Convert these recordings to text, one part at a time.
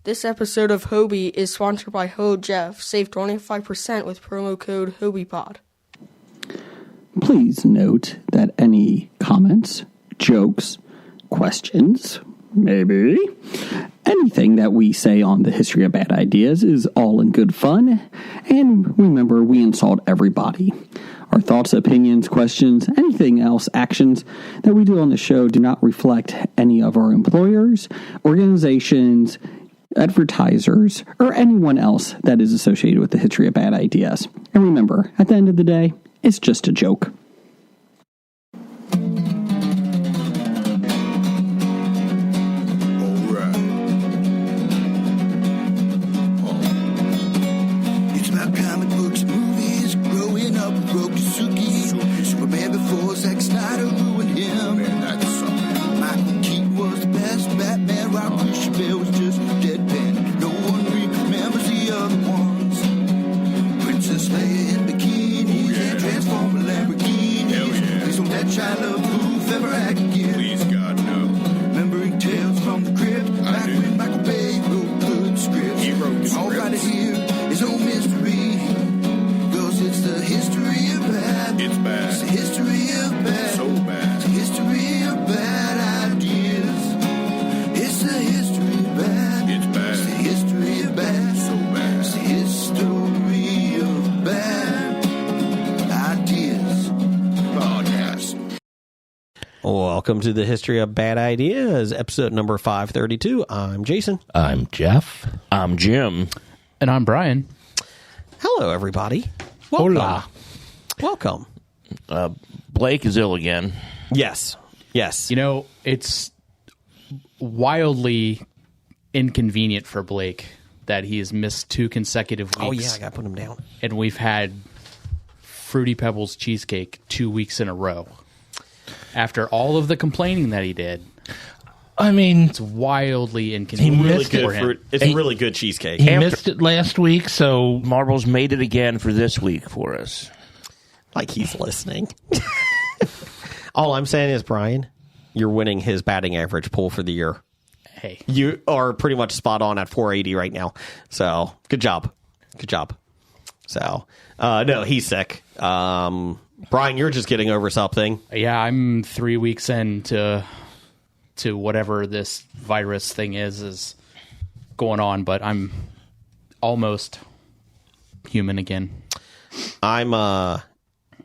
This episode of Hobie is sponsored by Ho Jeff. Save 25% with promo code HobiePod. Please note that any comments, jokes, questions, maybe anything that we say on the History of Bad Ideas is all in good fun. And remember, we insult everybody. Our thoughts, opinions, questions, anything else, actions that we do on the show do not reflect any of our employers, organizations, advertisers, or anyone else that is associated with the History of Bad Ideas. And remember, at the end of the day, it's just a joke. Welcome to the History of Bad Ideas, episode number 532. I'm Jason. I'm Jeff. I'm Jim. And I'm Brian. Hello, everybody. Welcome. Hola. Welcome. Blake is ill again. Yes. Yes. You know, it's wildly inconvenient for Blake that he has missed 2 consecutive weeks. Oh, yeah, I got to put him down. And we've had Fruity Pebbles cheesecake 2 weeks in a row. After all of the complaining that he did, I mean, it's wildly inconvenient for him. It's a really good cheesecake. He missed it last week, so Marbles made it again for this week for us. Like he's listening. All I'm saying is, Brian, you're winning his batting average pool for the year. Hey. You are pretty much spot on at 480 right now. So, good job. Good job. So, no, he's sick. Brian, you're just getting over something. Yeah, I'm 3 weeks into whatever this virus thing is going on, but I'm almost human again.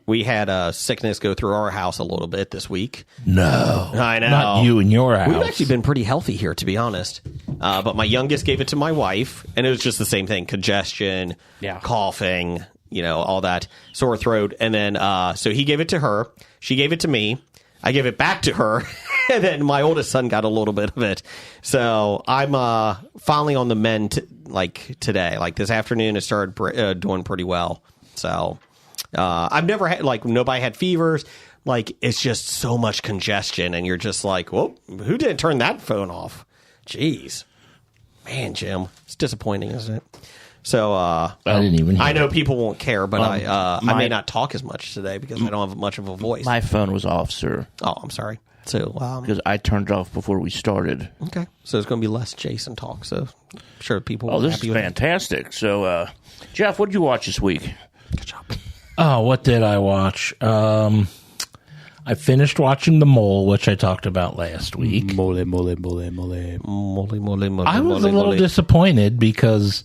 We had sickness go through our house a little bit this week. no, I know. not you and your house. We've actually been pretty healthy here, to be honest. But my youngest gave it to my wife, and it was just the same thing: congestion, coughing, all that, sore throat. And then, so he gave it to her. She gave it to me. I gave it back to her. And then my oldest son got a little bit of it. So I'm finally on the mend today. Like this afternoon, it started doing pretty well. So I've never had, nobody had fevers. Like, it's just so much congestion. And you're just like, whoa, who didn't turn that phone off? Jeez. Man, Jim, it's disappointing, isn't it? So I didn't even hear I know people won't care, but I may not talk as much today because I don't have much of a voice. My phone was off, sir. Oh, I'm sorry. So because I turned it off before we started. Okay. So it's going to be less Jason talk. So I'm sure people will Oh, be this happy is with fantastic. So, Jeff, what did you watch this week? Good job. Oh, what did I watch? I finished watching The Mole, which I talked about last week. Mole. I was a little disappointed because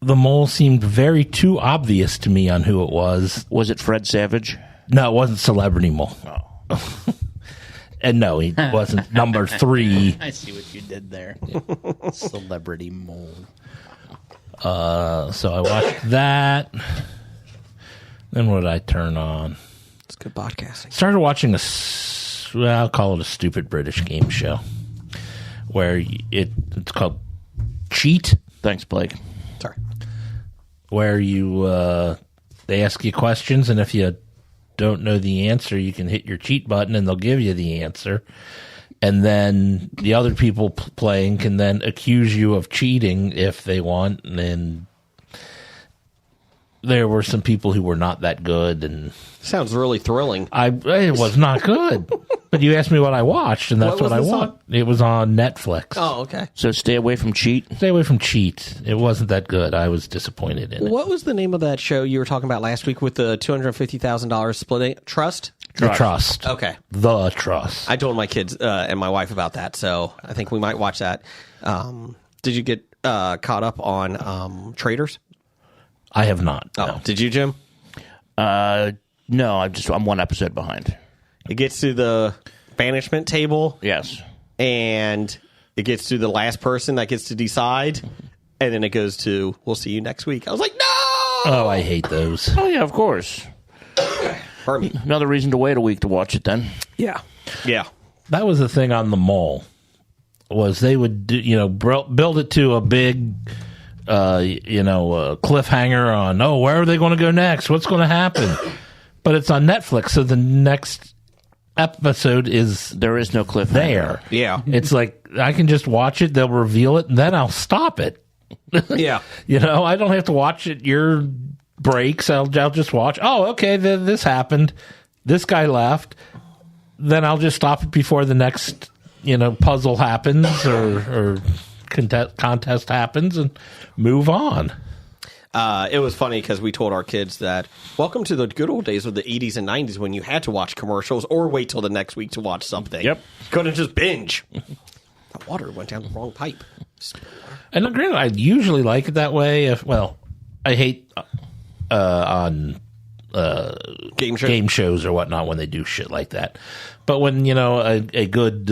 The Mole seemed very too obvious to me on who it was. Was it Fred Savage? No, it wasn't Celebrity Mole. Oh. And no, he wasn't number 3. I see what you did there. Celebrity Mole. So I watched that. Then what did I turn on? It's good podcasting. Started watching I'll call it a stupid British game show, where it's called Cheat. Thanks, Blake. Sorry. Where they ask you questions, and if you don't know the answer, you can hit your cheat button, and they'll give you the answer. And then the other people playing can then accuse you of cheating if they want, and then there were some people who were not that good, and Sounds really thrilling. it was not good. But you asked me what I watched, and that's What what, was I this want. on? It was on Netflix. Oh, okay. So stay away from cheat. Stay away from Cheat. It wasn't that good. I was disappointed in it. What was the name of that show you were talking about last week with the $250,000 splitting trust? The Trust. Okay. The Trust. I told my kids and my wife about that, so I think we might watch that. Did you get caught up on Traders? I have not. Oh, No. did you, Jim? No, I'm one episode behind. It gets to the banishment table, Yes. and it gets to the last person that gets to decide, and then it goes to, we'll see you next week. I was like, no! Oh, I hate those. Oh yeah, of course. Hurt me. Another reason to wait a week to watch it then. Yeah. Yeah. That was the thing on the mall. Was they would do, build it to a big, cliffhanger on, where are they going to go next? What's going to happen? But it's on Netflix, so the next episode is There is no cliffhanger. there. Yeah. It's like I can just watch it, they'll reveal it, and then I'll stop it. Yeah. I don't have to watch it your breaks. I'll just watch. Oh, okay, this happened. This guy left. Then I'll just stop it before the next, puzzle happens or contest happens and move on. It was funny because we told our kids that welcome to the good old days of the 80s and 90s when you had to watch commercials or wait till the next week to watch something. Yep. Couldn't just binge. The water went down the wrong pipe. And granted, I usually like it that way. I hate on Game show. game shows or whatnot when they do shit like that. But when a good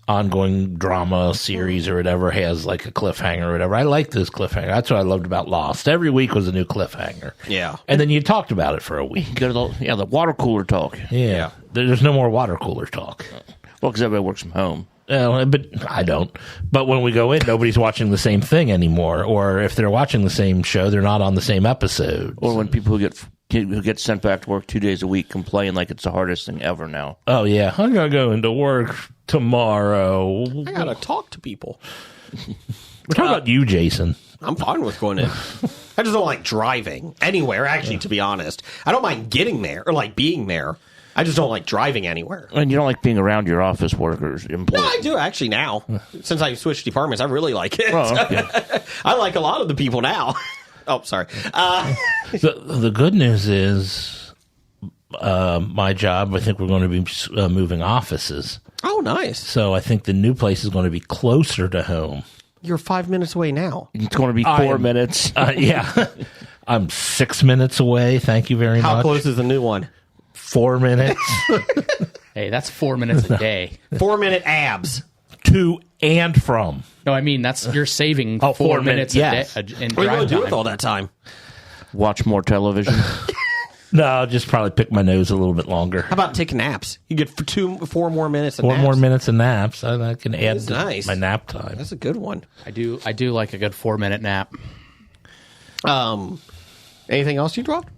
ongoing drama series or whatever has like a cliffhanger or whatever, I like those cliffhangers. That's what I loved about Lost. Every week was a new cliffhanger. Yeah. And then you talked about it for a week. The water cooler talk. Yeah. There's no more water cooler talk. Well, because everybody works from home. But I don't. But when we go in, nobody's watching the same thing anymore. Or if they're watching the same show, they're not on the same episode. Or when people who get sent back to work 2 days a week complain like it's the hardest thing ever now. Oh, yeah. I'm going to go into work tomorrow. I gotta talk to people. We're talking about you, Jason. I'm fine with going in. I just don't like driving anywhere, actually, to be honest. I don't mind getting there or like being there. I just don't like driving anywhere. And you don't like being around your office workers, employees. No, I do actually now. Since I switched departments, I really like it. Oh, okay. I like a lot of the people now. Oh, sorry. The good news is my job, I think we're going to be moving offices. Oh, nice. So I think the new place is going to be closer to home. You're 5 minutes away now. It's going to be 4 minutes. Yeah. I'm 6 minutes away. Thank you very How much. close is the new one? 4 minutes. Hey, that's 4 minutes a day. 4 minute abs. To and from. No, I mean you're saving 4 4 minutes minutes, a day in What are you drive going to do with time. all that time? Watch more television. No, I'll just probably pick my nose a little bit longer. How about taking naps? You get 4 more minutes of 4 naps. more minutes of naps. I can add That's to nice. my nap time. That's a good one. I do like a good 4 minute nap. Anything else you dropped?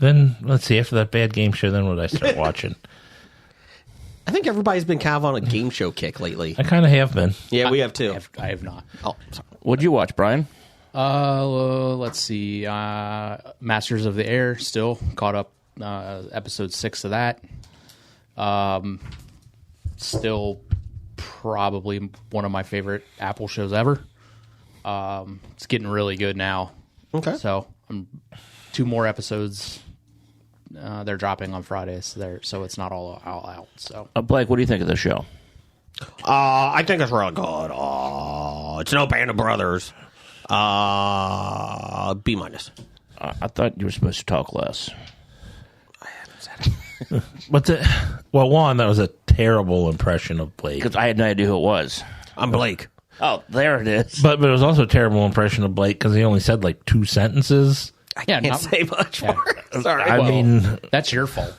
Then, let's see, after that bad game show, then what did I start watching? I think everybody's been kind of on a game show kick lately. I kind of have been. Yeah, we have too. I have not. Oh, sorry. What'd you watch, Brian? Let's see. Masters of the Air, still caught up. Episode 6 of that. Still probably one of my favorite Apple shows ever. It's getting really good now. Okay. So 2 more episodes. They're dropping on Fridays. So it's not all out. So Blake, what do you think of the show? I think it's real good. It's no Band of Brothers. B minus. I thought you were supposed to talk less. But one, that was a terrible impression of Blake. Because I had no idea who it was. I'm Blake. Oh, there it is. But it was also a terrible impression of Blake because he only said like 2 sentences. yeah, Can't say much more. Sorry. I mean, that's your fault.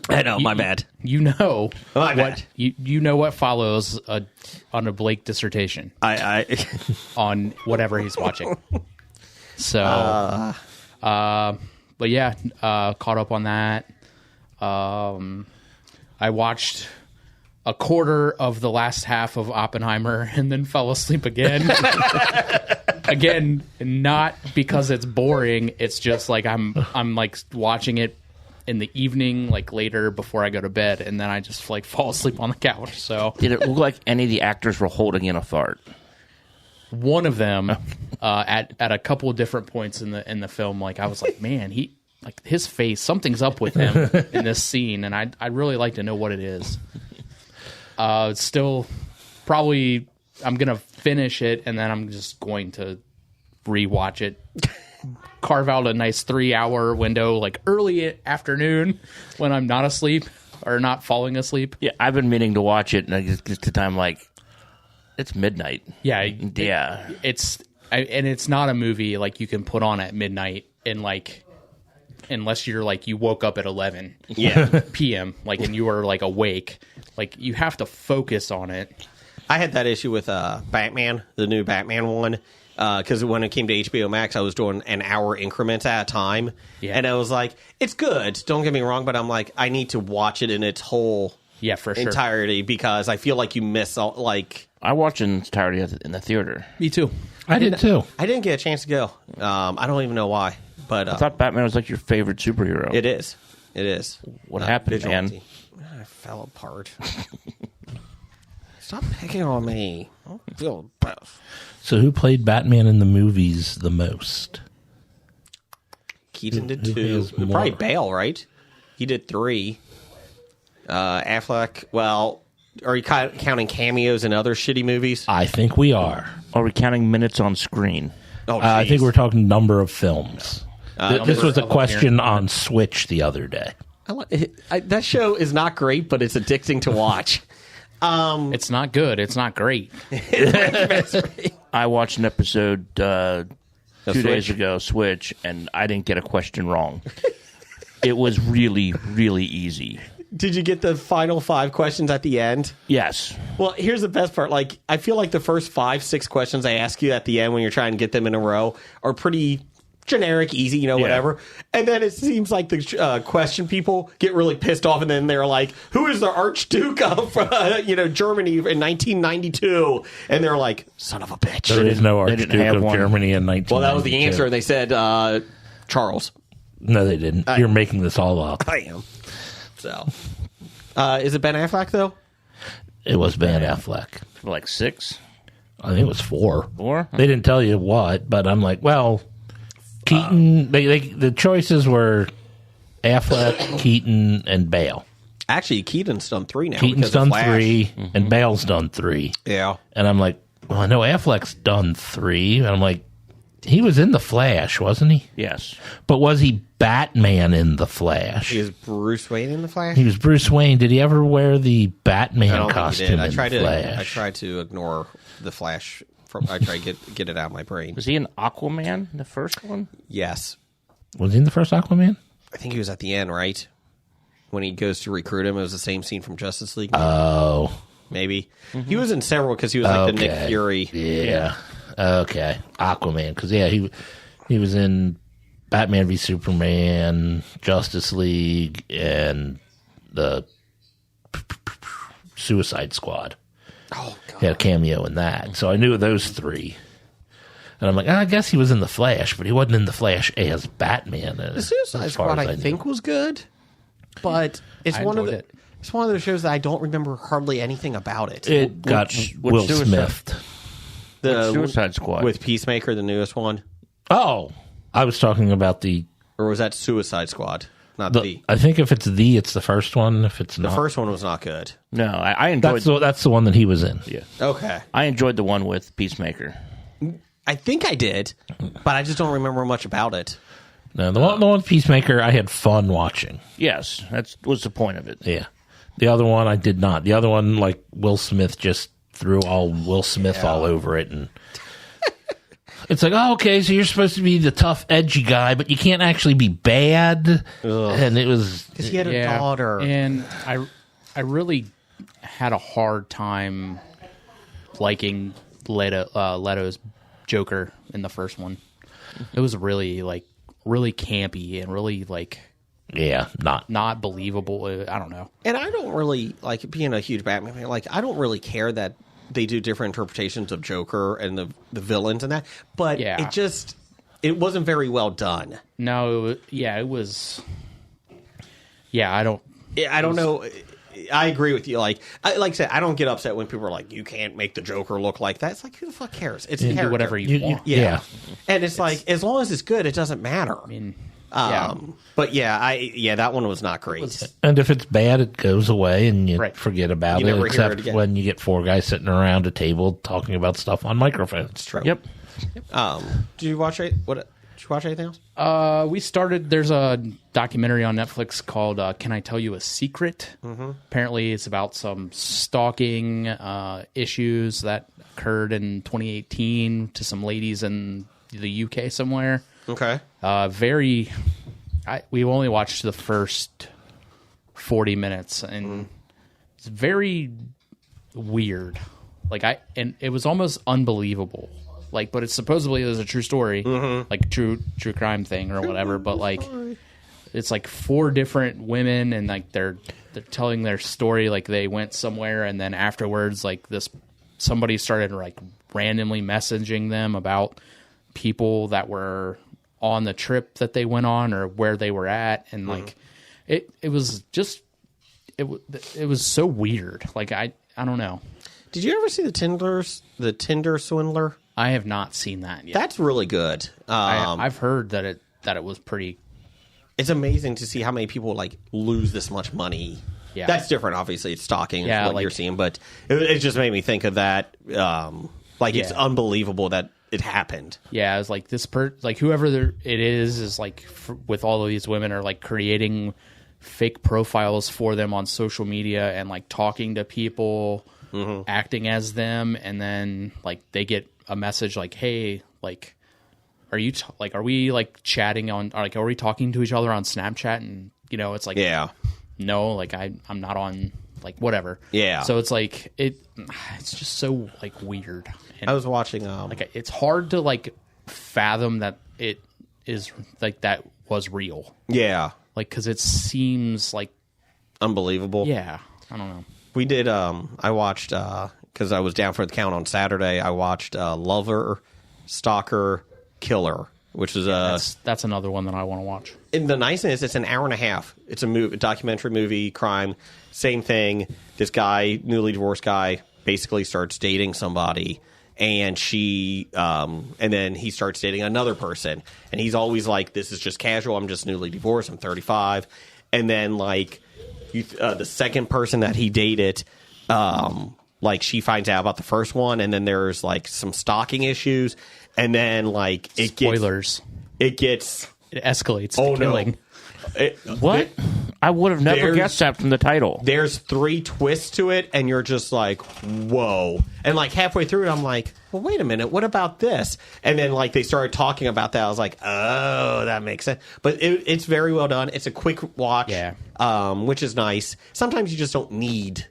I know. My bad. You know My what bad. you know what follows on a Blake dissertation I on whatever he's watching. So, but yeah, caught up on that. I watched a quarter of the last half of Oppenheimer and then fell asleep again. Again, not because it's boring. It's just like I'm like watching it in the evening, like later before I go to bed, and then I just like fall asleep on the couch. So Did it look like any of the actors were holding in a fart? one of them, at a couple of different points in the film, like I was like, man, his face, something's up with him in this scene, and I'd really like to know what it is. Still, probably I'm gonna finish it, and then I'm just going to rewatch it. Carve out a nice 3-hour window, like early afternoon when I'm not asleep or not falling asleep. Yeah, I've been meaning to watch it, and I just get to time like it's midnight. Yeah, Yeah. And it's not a movie like you can put on at midnight and like unless you're like you woke up at 11 p.m. like and you were like awake, like you have to focus on it. I had that issue with Batman, the new Batman one, because when it came to HBO Max, I was doing an hour increments at a time, and I was like, it's good, don't get me wrong, but I'm like, I need to watch it in its whole For sure. entirety because I feel like you miss all, like... I watched it in its entirety in the theater. Me too. I did too. I didn't get a chance to go. I don't even know why, but... I thought Batman was like your favorite superhero. It is. It is. What happened, man? Vigilante. I fell apart. Stop picking on me. I don't feel bad. So who played Batman in the movies the most? Keaton did Who 2. has more? Probably Bale, right? He did 3. Affleck, well, are you counting cameos in other shitty movies? I think we are. Are we counting minutes on screen? Oh, I think jeez. we're talking number of films. This was a of them question on Switch the other day. That show is not great, but it's addicting to watch. It's not good. It's not great. I watched an episode 2 Switch? days ago, Switch, and I didn't get a question wrong. It was really, really easy. Did you get the final 5 questions at the end? Yes. Well, here's the best part. Like, I feel like the first 5-6 questions I ask you at the end when you're trying to get them in a row are pretty generic, easy, whatever. And then it seems like the question people get really pissed off, and then they're like, "Who is the Archduke of Germany in 1992?" And they're like, "Son of a bitch." There is no They didn't Archduke have of one. Germany in 1992. Well, that was the answer. They said Charles. No, they didn't. You're making this all up. I am. So, is it Ben Affleck though? It was Ben Affleck. Like 6? I think it was 4. 4? They didn't tell you what, but I'm like, well, Keaton. The choices were Affleck, Keaton, and Bale. Actually, Keaton's done 3 now. Keaton's because of done Flash. 3, and Bale's done 3. Yeah. And I'm like, well, I know Affleck's done 3. And I'm like, he was in The Flash, wasn't he? Yes. But was he Batman in The Flash? Is Bruce Wayne in the Flash? He was Bruce Wayne. Did he ever wear the Batman I don't think he costume did. in The Flash? I tried to ignore the Flash. I tried to get it out of my brain. Was he an Aquaman, the first one? Yes. Was he in the first Aquaman? I think he was at the end, right? When he goes to recruit him, it was the same scene from Justice League. Oh. Maybe. He was in several because he was like the Nick Fury. Yeah. Okay. Aquaman. Because, he was in Batman v Superman, Justice League, and the Suicide Squad. Oh, God. He had a cameo in that. So I knew those 3. And I'm like, I guess he was in The Flash, but he wasn't in The Flash as Batman. The Suicide Squad, I think, was good. But it's I one of enjoyed the... it. It's one of those shows that I don't remember hardly anything about it. It got which Will Suicide- Smith. The Suicide Squad. with Peacemaker, the newest one, Oh, I was talking about the or was that Suicide Squad? Not the. I think if it's it's the first one. If it's The not, first one was not good. No, I enjoyed that's the one that he was in. Yeah. Okay, I enjoyed the one with Peacemaker. I think I did, but I just don't remember much about it. No, the one with Peacemaker, I had fun watching. Yes, that was the point of it. Yeah, the other one I did not. The other one, like Will Smith, just threw all Will Smith all over it, and it's like, oh, okay, so you're supposed to be the tough, edgy guy, but you can't actually be bad. And it was Because he had a daughter. And I really had a hard time liking Leto's Joker in the first one. It was really campy and really not believable. I don't know. And I don't really, like, being a huge Batman fan, like, I don't really care that they do different interpretations of Joker and the villains and that, but Yeah. it wasn't very well done. No, it was. Yeah, I don't know. I agree with you. Like I said, I don't get upset when people are like, "You can't make the Joker look like that." It's like, who the fuck cares? It's a do character. whatever you want. Yeah. And it's like, as long as it's good, it doesn't matter. I mean, But that one was not great. And if it's bad, it goes away and you Right. forget about You it. never hear it Except again. when you get four guys sitting around a table talking about stuff on microphones. True. Yep. Did you watch it? Did you watch anything else? we started. There's a documentary on Netflix called "Can I Tell You a Secret?" Mm-hmm. Apparently, it's about some stalking issues that occurred in 2018 to some ladies in the UK somewhere. Okay. We only watched the first 40 minutes, and it's very weird. And it was almost unbelievable. But it's supposedly a true story, like true crime thing or whatever. But it's like four different women, and they're telling their story. Like they went somewhere, and then afterwards, somebody started randomly messaging them about people that were on the trip that they went on or where they were at, and it was just it was so weird. I don't know. Did you ever see the Tinder Swindler? I have not seen that yet. That's really good. I've heard that it was pretty. It's amazing to see how many people lose this much money. Yeah. That's different. Obviously, it's stalking. Yeah, what you're seeing, but it just made me think of that. It's unbelievable that it happened. Yeah, it's like this whoever it is with all of these women are creating fake profiles for them on social media and talking to people, acting as them, and then they get a message hey, are you are we chatting on are we talking to each other on Snapchat? And it's no, I'm not on whatever. Yeah. So it's it's just so weird. And I was watching it's hard to fathom that it is that was real. Yeah. Because it seems unbelievable. Yeah. I don't know. We did I watched because I was down for the count on Saturday. I watched Lover, Stalker, Killer, which is that's another one that I want to watch. And the nice thing is it's an hour and a half. It's a documentary movie, crime, same thing. This guy, newly divorced guy, basically starts dating somebody, and and then he starts dating another person, and he's always like, "This is just casual. I'm just newly divorced. I'm 35," and then the second person that he dated, she finds out about the first one, and then there's some stalking issues, and then Spoilers. It escalates to oh killing. No. What? I would have never guessed that from the title. There's 3 twists to it, and you're just like, whoa. And halfway through it, I'm like, well, wait a minute, what about this? And then they started talking about that. I was like, oh, that makes sense. But it's very well done. It's a quick watch, which is nice. Sometimes you just don't need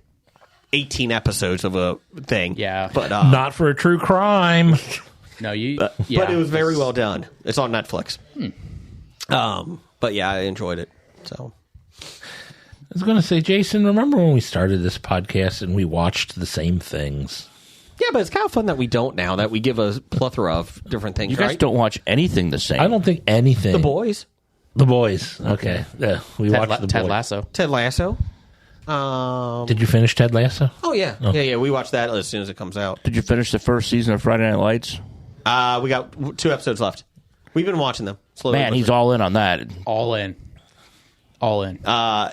18 episodes of a thing. Yeah. But not for a true crime. No, but it was very well done. It's on Netflix. But yeah, I enjoyed it. So I was going to say, Jason, remember when we started this podcast and we watched the same things? yeah, but it's kind of fun that we don't now, that we give a plethora of different things. You guys right? don't watch anything the same. I don't think anything. The Boys, The Boys. Okay. Yeah, we watched The Ted Boys. Lasso. Ted Lasso. Did you finish Ted Lasso? Oh yeah, yeah. We watched that as soon as it comes out. Did you finish the first season of Friday Night Lights? We got 2 episodes left. We've been watching them. Slowly Man, he's all in on that. All in.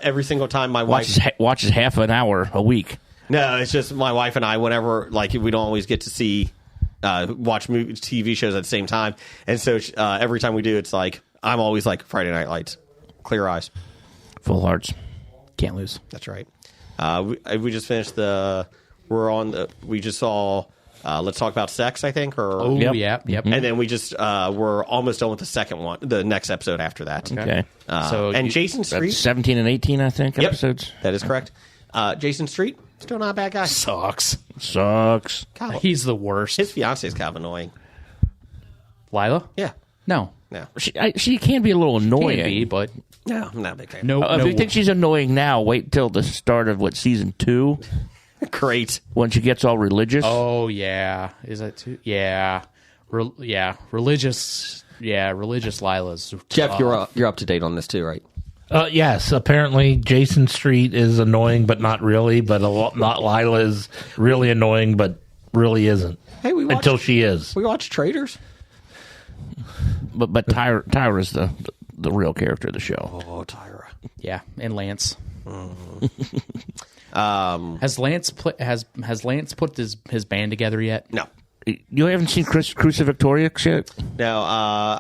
every single time my wife Watches half an hour a week. No, it's just my wife and I. Whenever we don't always get to see watch TV shows at the same time, and so every time we do, it's I'm always Friday Night Lights, clear eyes, Full hearts. Can't lose. That's right. We just finished we just saw Let's Talk About Sex, I think, or Oh, Yep. Yep. and then we just we're almost done with the second one, the next episode after that. Okay. Jason That's Street, 17 and 18, I think, Yep, episodes. that is correct. Jason Street, still not a bad guy. Sucks. Sucks. He's the worst. His fiance is kind of annoying. Lila? Yeah, No. no, She can be a little annoying. Can't be, but no, I'm not a big fan. no. If no you think she's annoying now, wait till the start of season 2. Great. When she gets all religious. Oh yeah, is that too? Yeah, religious. Yeah, religious Lila's. Jeff, you're up to date on this too, right? Yes, apparently Jason Street is annoying, but not really. But not Lila is really annoying, but really isn't. Hey, until she is. We watched Traitors. But Tyra's the real character of the show. Oh, Tyra. Yeah, and Lance. Has Lance put his band together yet? No. You haven't seen Cruce Victoria yet? No,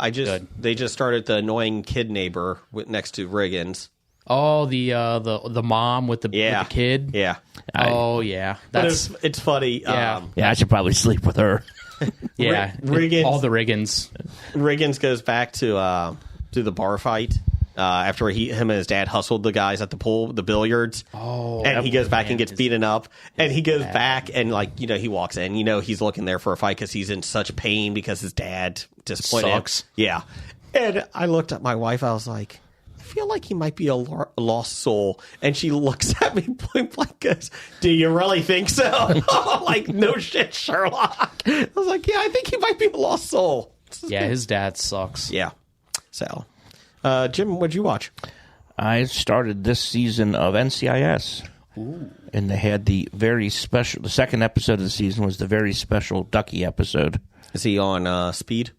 they just started the annoying kid neighbor next to Riggins. Oh, the mom with the kid. Yeah. Oh yeah, it's funny. Yeah. I should probably sleep with her. Yeah, Riggins. All the Riggins. Riggins goes back to the bar fight. After him and his dad hustled the guys at the pool, the billiards. Oh, and he goes back and gets beaten up. And he goes back and he walks in. He's looking there for a fight because he's in such pain because his dad disappointed him. Sucks. Yeah. And I looked at my wife. I was like, I feel like he might be a lost soul. And she looks at me point blank, goes, do you really think so? Like, no shit, Sherlock. I was like, yeah, I think he might be a lost soul. Yeah, his dad sucks. Yeah. So, Jim, what'd you watch? I started this season of NCIS. Ooh. And they had the second episode of the season was the very special Ducky episode. Is he on Speed?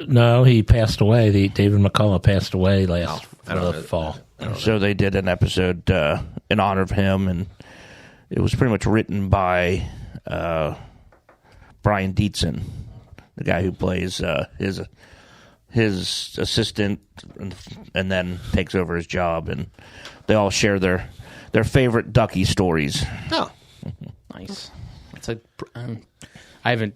No, he passed away. David McCullough passed away last fall. So they did an episode in honor of him, and it was pretty much written by Brian Dietzen, the guy who plays his assistant and then takes over his job, and they all share their favorite Ducky stories. Oh, nice. I haven't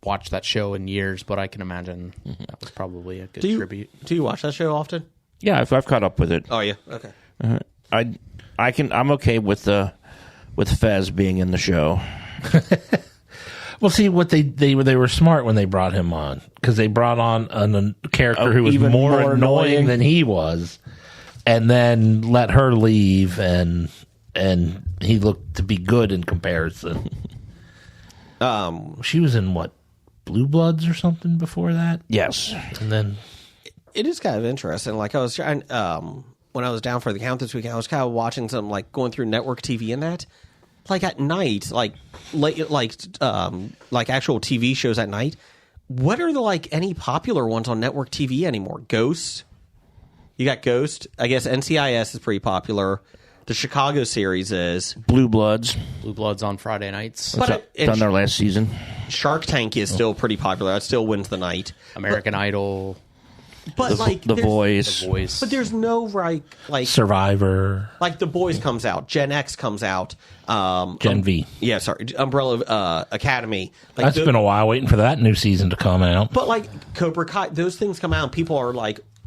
watched that show in years, but I can imagine that was probably a good tribute. Do you watch that show often? Yeah, I've caught up with it. Oh, yeah. Okay. I'm okay with Fez being in the show. Well, see, what they were smart when they brought him on, because they brought on a character who was even more annoying than he was, and then let her leave, and he looked to be good in comparison. She was in what, Blue Bloods or something before that? Yes, and then it is kind of interesting. Like I was trying when I was down for the count this weekend, I was kind of watching some going through network TV and that. Like at night, late, actual TV shows at night. What are any popular ones on network TV anymore? Ghost. You got Ghost. I guess NCIS is pretty popular. The Chicago series is Blue Bloods. Blue Bloods on Friday nights. Done their last season. Shark Tank is still pretty popular. That still wins the night. American Idol. But The Voice. But there's no Survivor. Like The Boys comes out, Gen X comes out, Gen V. Yeah, sorry, Umbrella Academy. That's been a while waiting for that new season to come out. But Cobra Kai, those things come out, and people are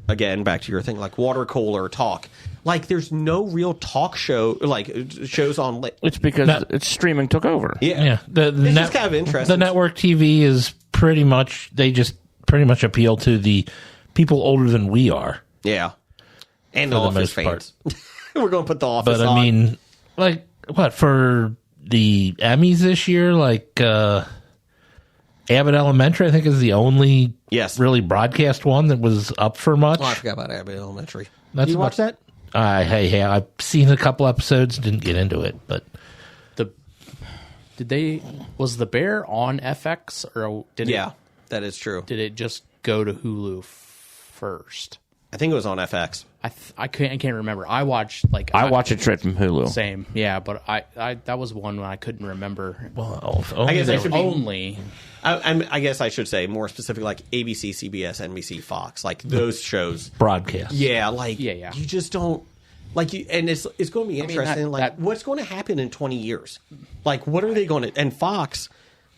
again, back to your thing, water cooler talk. There's no real talk show shows on. It's because it's streaming took over. Yeah. It's just kind of interesting. The network TV is pretty much appeal to the people older than we are. Yeah. And the Office fans. We're going to put the Office on. But I mean, what, for the Emmys this year, Abbott Elementary, I think, is the only really broadcast one that was up for much. Oh, I forgot about Abbott Elementary. Did you watch that? I've seen a couple episodes, didn't get into it, but was The Bear on FX or did it? That is true. Did it just go to Hulu first? I think it was on FX. I can't remember. I watched I watch it straight from Hulu. Same, yeah, but I that was one I couldn't remember. Well, I guess I should be only. I guess I should say more specific, ABC, CBS, NBC, Fox, those shows broadcast. Yeah, You just don't and it's going to be interesting. What's going to happen in 20 years? What are they going to? And Fox,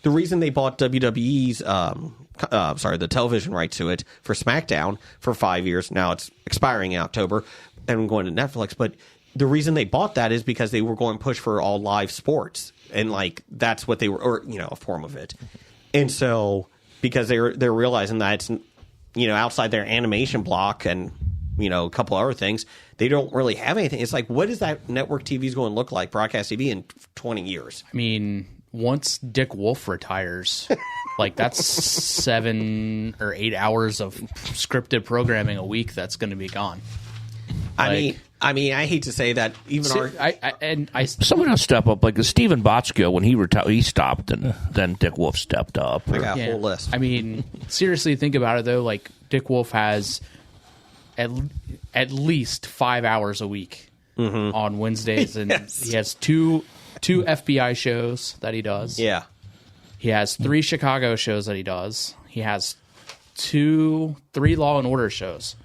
the reason they bought WWE's the television rights to it for SmackDown for 5 years. Now it's expiring in October and going to Netflix. But the reason they bought that is because they were going to push for all live sports. And that's what they were, or, a form of it. And so because they're realizing that it's, outside their animation block and a couple other things. They don't really have anything. It's like, what is that network TV going to look like, broadcast TV, in 20 years? I mean, once Dick Wolf retires, like that's 7 or 8 hours of scripted programming a week that's going to be gone. I mean, I hate to say that. Even someone else step up, like Steven Bochco when he retired, he stopped, and then Dick Wolf stepped up. I got a whole list. I mean, seriously, think about it though. Like Dick Wolf has at least 5 hours a week on Wednesdays, and he has two FBI shows that he does. Yeah, he has 3 Chicago shows that he does. He has 3 Law and Order shows.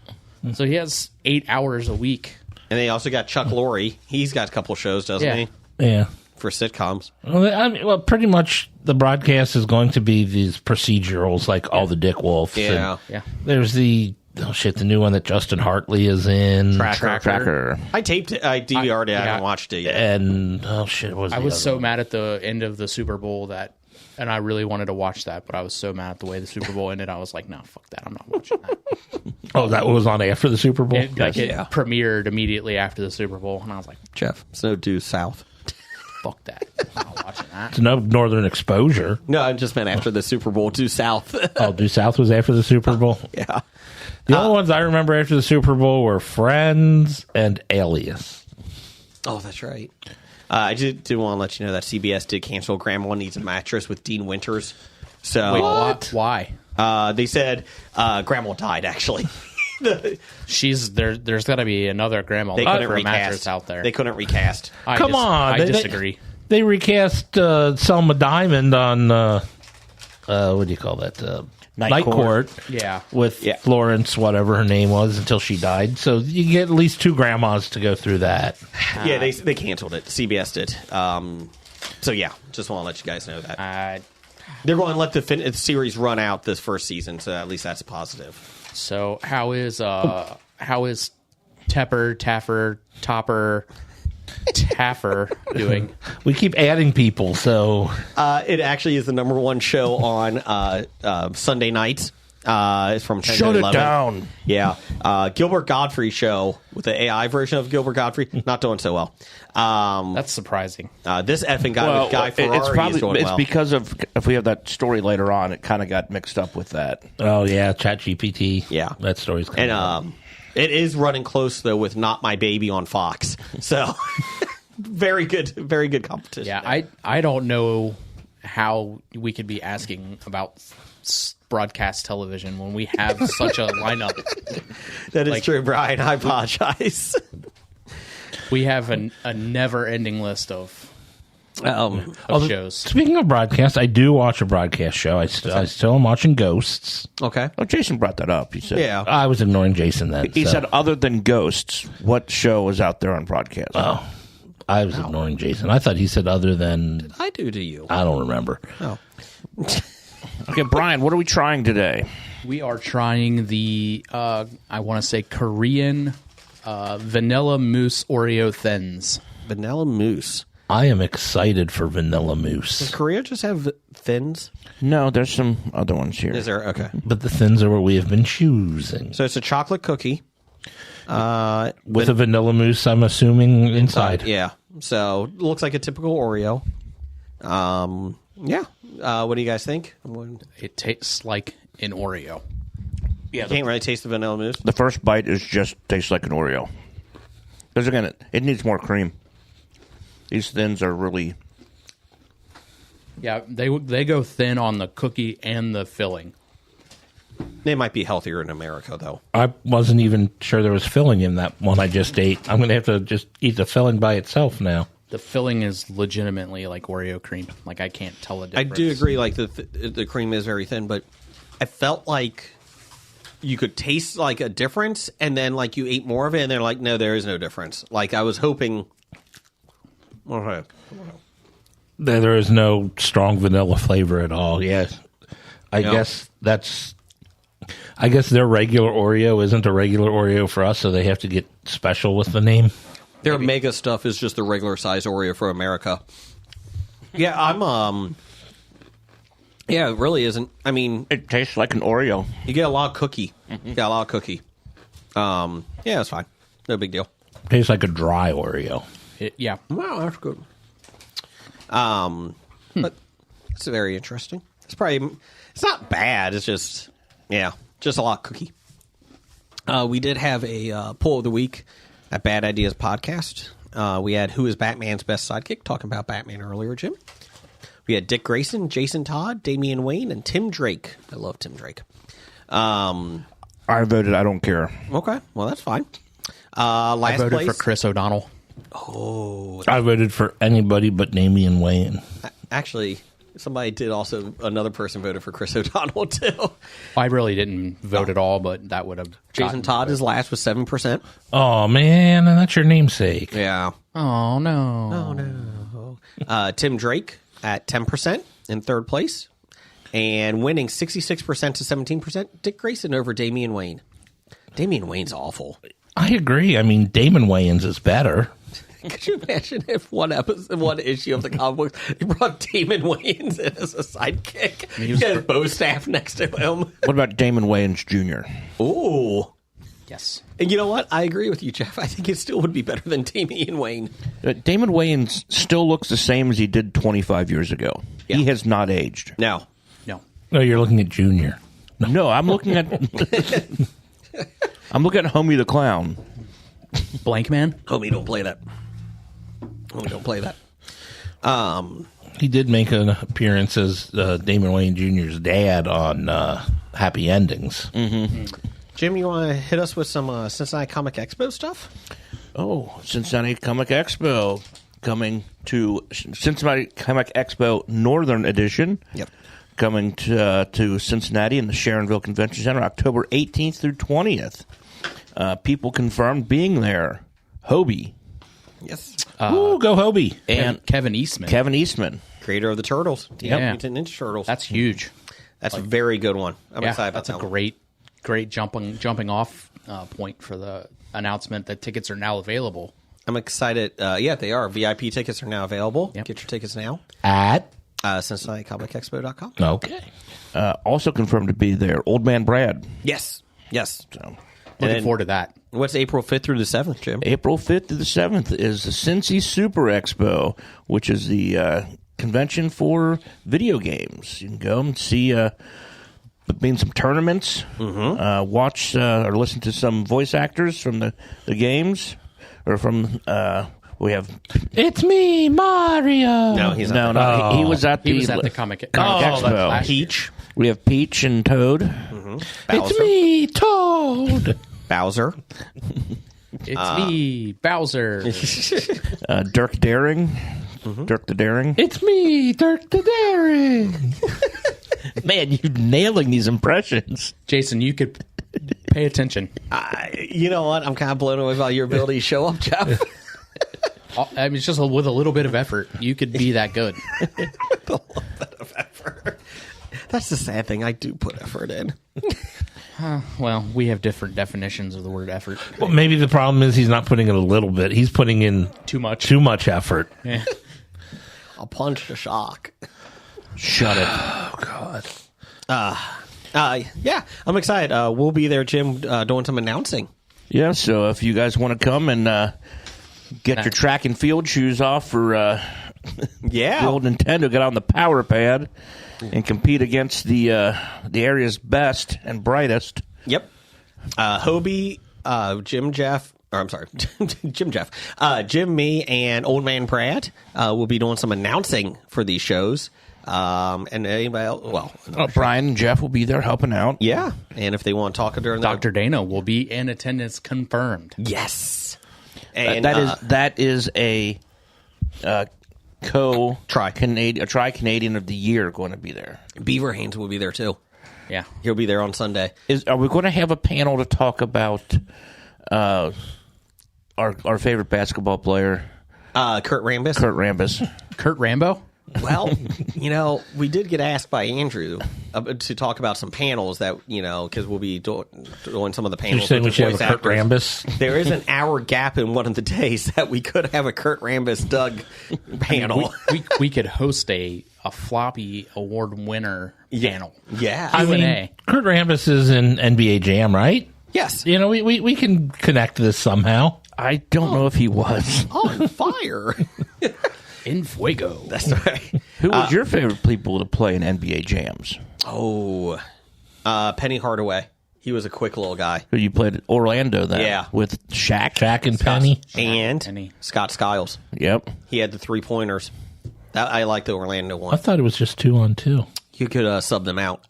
So he has 8 hours a week. And they also got Chuck Lorre. He's got a couple shows, doesn't he? Yeah. For sitcoms. Well, pretty much the broadcast is going to be these procedurals like all the Dick Wolfs. Yeah. Yeah. There's the new one that Justin Hartley is in. Tracker. I taped it. I DVR'd it. I haven't watched it yet. And, I was so mad at the end of the Super Bowl and I really wanted to watch that, but I was so mad at the way the Super Bowl ended. I was like, no, fuck that. I'm not watching that. Oh, that was on after the Super Bowl? It premiered immediately after the Super Bowl, and I was like, Jeff, it's no due south. Fuck that. I'm not watching that. It's no Northern Exposure. No, I just meant after the Super Bowl, due south. Oh, due south was after the Super Bowl? Yeah. The only ones I remember after the Super Bowl were Friends and Alias. Oh, that's right. I did want to let you know that CBS did cancel Grandma Needs a Mattress with Dean Winters. So Wait, why? They said Grandma died, actually. There's got to be another Grandma They couldn't for a recast. mattress out there. They couldn't recast. Come on. I disagree. They recast Selma Diamond on, what do you call that? Night Court. Yeah. With Florence, whatever her name was, until she died. So you get at least 2 grandmas to go through that. Yeah, they canceled it. CBS did. So yeah, just want to let you guys know that. They're going to let the series run out this first season, so at least that's positive. So how is Taffer doing? We keep adding people, so it actually is the number 1 show on Sunday nights. It's from 10 Shut to it 11. down. Yeah. Gilbert Godfrey show with the AI version of Gilbert Godfrey, not doing so well. That's surprising. This effing guy with Guy Ferrari is doing well. It's because of, if we have that story later on, it kind of got mixed up with that. Oh, yeah, ChatGPT. Yeah. That story's coming up. It is running close, though, with Not My Baby on Fox. So, very good competition. Yeah, I don't know how we could be asking about broadcast television when we have such a lineup. That is true, Brian. I apologize. We have a never-ending list of shows. Speaking of broadcast, I do watch a broadcast show. I still am watching Ghosts. Okay. Oh, Jason brought that up. He said, Yeah. I was ignoring Jason then. He said, other than Ghosts, what show was out there on broadcast? Oh, I was ignoring Jason. I thought he said other than... I do to you. I don't remember. Oh. Okay, Brian, what are we trying today? We are trying the, I want to say Korean Vanilla Mousse Oreo Thins. Vanilla Mousse. I am excited for Vanilla Mousse. Does Korea just have thins? No, there's some other ones here. Is there? Okay. But the thins are what we have been choosing. So it's a chocolate cookie. With a vanilla mousse, I'm assuming, inside. Yeah. So it looks like a typical Oreo. Yeah. What do you guys think? It tastes like an Oreo. Yeah, You can't really taste the vanilla mousse. the first bite is just tastes like an Oreo. Because again, it needs more cream. These thins are really... Yeah, they go thin on the cookie and the filling. They might be healthier in America, though. I wasn't even sure there was filling in that one I just ate. I'm going to have to just eat the filling by itself now. The filling is legitimately like Oreo cream. Like, I can't tell the I difference. do agree, like, the cream is very thin, but I felt like you could taste, like, a difference, and then, like, you ate more of it, and they're like, no, there is no difference. Like, I was hoping... Okay. There is no strong vanilla flavor at all. Yes. I guess their regular Oreo isn't a regular Oreo for us, so they have to get special with the name. Their mega stuff is just the regular size Oreo for America. Yeah, yeah, it really isn't. I mean, It tastes like an Oreo. you get a lot of cookie. You got a lot of cookie. Yeah, it's fine. No big deal. Tastes like a dry Oreo. Yeah. Wow, that's good. But it's very interesting. It's not bad. It's just a lot of cookie. We did have a poll of the week at Bad Ideas Podcast. We had who is Batman's best sidekick, talking about Batman earlier, Jim. We had Dick Grayson, Jason Todd, Damian Wayne, and Tim Drake. I love Tim Drake. I voted I don't care. Okay, well, that's fine. Last I voted place for Chris O'Donnell. Oh, I voted for anybody but Damian Wayne. actually, somebody did also. Another person voted for Chris O'Donnell too. I really didn't vote at all, but that would have. Jason Todd is last with 7%. Oh, man, and that's your namesake. Yeah. Oh no! Oh no. Tim Drake at 10% in third place, and winning 66% to 17%. Dick Grayson over Damian Wayne. Damian Wayne's awful. I agree. I mean, Damon Wayans is better. Could you imagine if one issue of the comic books you brought Damon Wayans in as a sidekick? He has Bo Staff next to him. What about Damon Wayans Jr.? Ooh. Yes. And you know what? I agree with you, Jeff. I think it still would be better than Damian Wayne. Damon Wayans still looks the same as he did 25 years ago. Yeah. He has not aged. No. No, you're looking at Junior. No, I'm looking at Homie the Clown. Blank Man. Homie, don't play that. Homie, don't play that. He did make an appearance as Damon Wayne Jr.'s dad on Happy Endings. Mm-hmm. Jim, you want to hit us with some Cincinnati Comic Expo stuff? Oh, Cincinnati Comic Expo coming to Cincinnati Comic Expo Northern Edition. Yep. Coming to Cincinnati in the Sharonville Convention Center October 18th through 20th. People confirmed being there. Hobie. Yes. Ooh, go Hobie. And Kevin Eastman. Kevin Eastman. Creator of the Turtles. Yeah. Mutant Ninja Turtles. That's huge. That's a very good one. I'm excited about that's that a one. great jumping off point for the announcement that tickets are now available. I'm excited. Yeah, they are. VIP tickets are now available. Yep. Get your tickets now. At? CincinnatiComicExpo.com. Okay. Also confirmed to be there. Old Man Brad. Yes. Yes. So, Looking forward to that. What's April 5th through the 7th, Jim? April 5th to the 7th is the Cincy Super Expo, which is the convention for video games. You can go and see being some tournaments, watch or listen to some voice actors from the games, or from we have. It's me, Mario. No, he's not. No. He was at the Comic Expo. Expo. Peach. We have Peach and Toad. It's me, Toad. Bowser. It's me, Bowser. Dirk Daring. Dirk the Daring. It's me, Dirk the Daring. Man, you're nailing these impressions. Jason, you could pay attention. You know what? I'm kind of blown away by your ability to show up, Jeff. I mean, it's just with a little bit of effort, you could be that good. With a little bit of effort. That's the sad thing. I do put effort in. Well, we have different definitions of the word effort. Well, maybe the problem is he's not putting in a little bit. He's putting in Too much. Too much effort. Yeah. I'll punch the shock. Shut it. Oh, God. Yeah, I'm excited. We'll be there, Jim, doing some announcing. Yeah, so if you guys want to come and get your track and field shoes off for Yeah. the old Nintendo, get on the Power Pad and compete against the area's best and brightest. Yep. Hobie, Jim, Jeff. Or I'm sorry, Jim, Jeff. Jim, me, and Old Man Pratt will be doing some announcing for these shows. And anybody else? Well, Brian and Jeff will be there helping out. yeah. And if they want to talk during Dr. Dana will be in attendance confirmed. yes. And That is a tri-Canadian of the year going to be there. Beaver Haynes will be there too. Yeah. He'll be there on Sunday. Are we going to have a panel to talk about our favorite basketball player, Kurt Rambis. Kurt Rambis? Kurt Rambo? Well, we did get asked by Andrew to talk about some panels that, because we'll be doing some of the panels. You're saying we with should have voice a Kurt actors. Rambis? There is an hour gap in one of the days that we could have a Kurt Rambis Doug panel. We could host a floppy award winner panel. Yeah. I mean, Q&A. Kurt Rambis is in NBA Jam, right? Yes. You know, we can connect this somehow. I don't know if he was. On fire. In fuego. That's right. Who was your favorite people to play in NBA Jams? Oh, Penny Hardaway. He was a quick little guy. Who you played at Orlando then? Yeah. With Shaq? Shaq and Penny. And Penny. Scott Skiles. Yep. He had the 3-pointers. I like the Orlando I one. thought it was just 2-on-2. You could sub them out.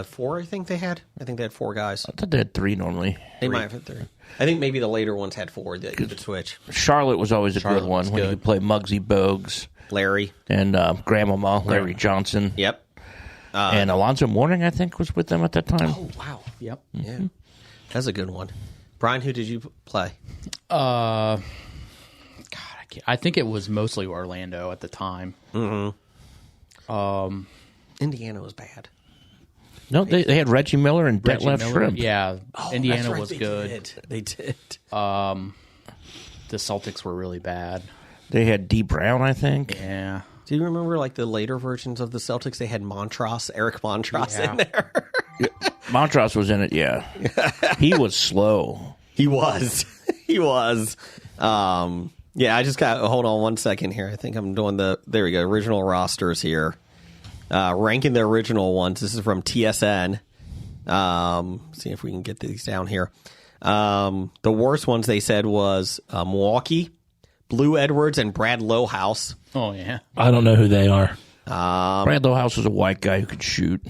4, I think they had. I think they had 4 guys. I thought they had 3 normally. They might have had 3. I think maybe the later ones had 4 that you could switch. Charlotte was always a good one when you could play Muggsy Bogues Larry. and Grandmama, Larry Johnson. Yep. And Alonzo Mourning, I think, was with them at that time. Oh, wow. Yep. Yeah. That's a good one. Brian, who did you play? God, I think it was mostly Orlando at the time. Indiana was bad. No, they had Reggie Miller and Reggie Detlef Miller, Shrimp. yeah. Indiana That's right, was they good. They did. The Celtics were really bad. They had D. Brown, I think. Yeah. Do you remember like the later versions of the Celtics? They had Montross, Eric Montross Yeah. in there. Montross was in it, yeah. He was slow. He was. He was. Yeah, I just got. Hold on 1 second here. I think I'm doing there we go. Original rosters here. Ranking the original ones. This is from TSN. See if we can get these down here. The worst ones they said was Milwaukee, Blue Edwards, and Brad Lowhouse. Oh, yeah. I don't know who they are. Brad Lowhouse was a white guy who could shoot.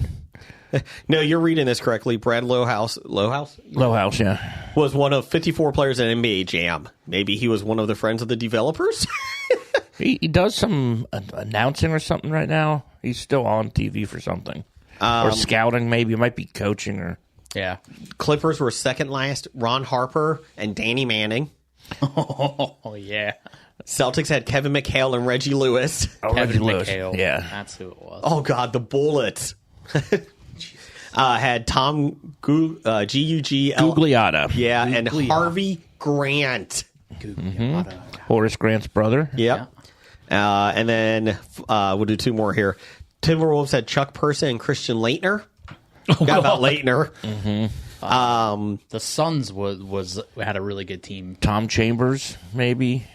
No, you're reading this correctly. Brad Lowhouse Lowhouse, yeah. was one of 54 players at NBA Jam. Maybe he was one of the friends of the developers. He does some announcing or something right now. He's still on TV for something. Or scouting, maybe. It might be coaching or... Yeah. Clippers were second last. Ron Harper and Danny Manning. Oh, yeah. Celtics had Kevin McHale and Reggie Lewis. Reggie Kevin Lewis. McHale. Yeah. That's who it was. Oh, God, the Bullets. Had Tom G-U-G-L. Gugliotta. Yeah, and Harvey Grant. Horace Grant's brother. Yep. And then we'll do 2 more here. Timberwolves had Chuck Person and Christian Laettner. Forgot about Laettner. The Suns had a really good team. Tom Chambers, maybe.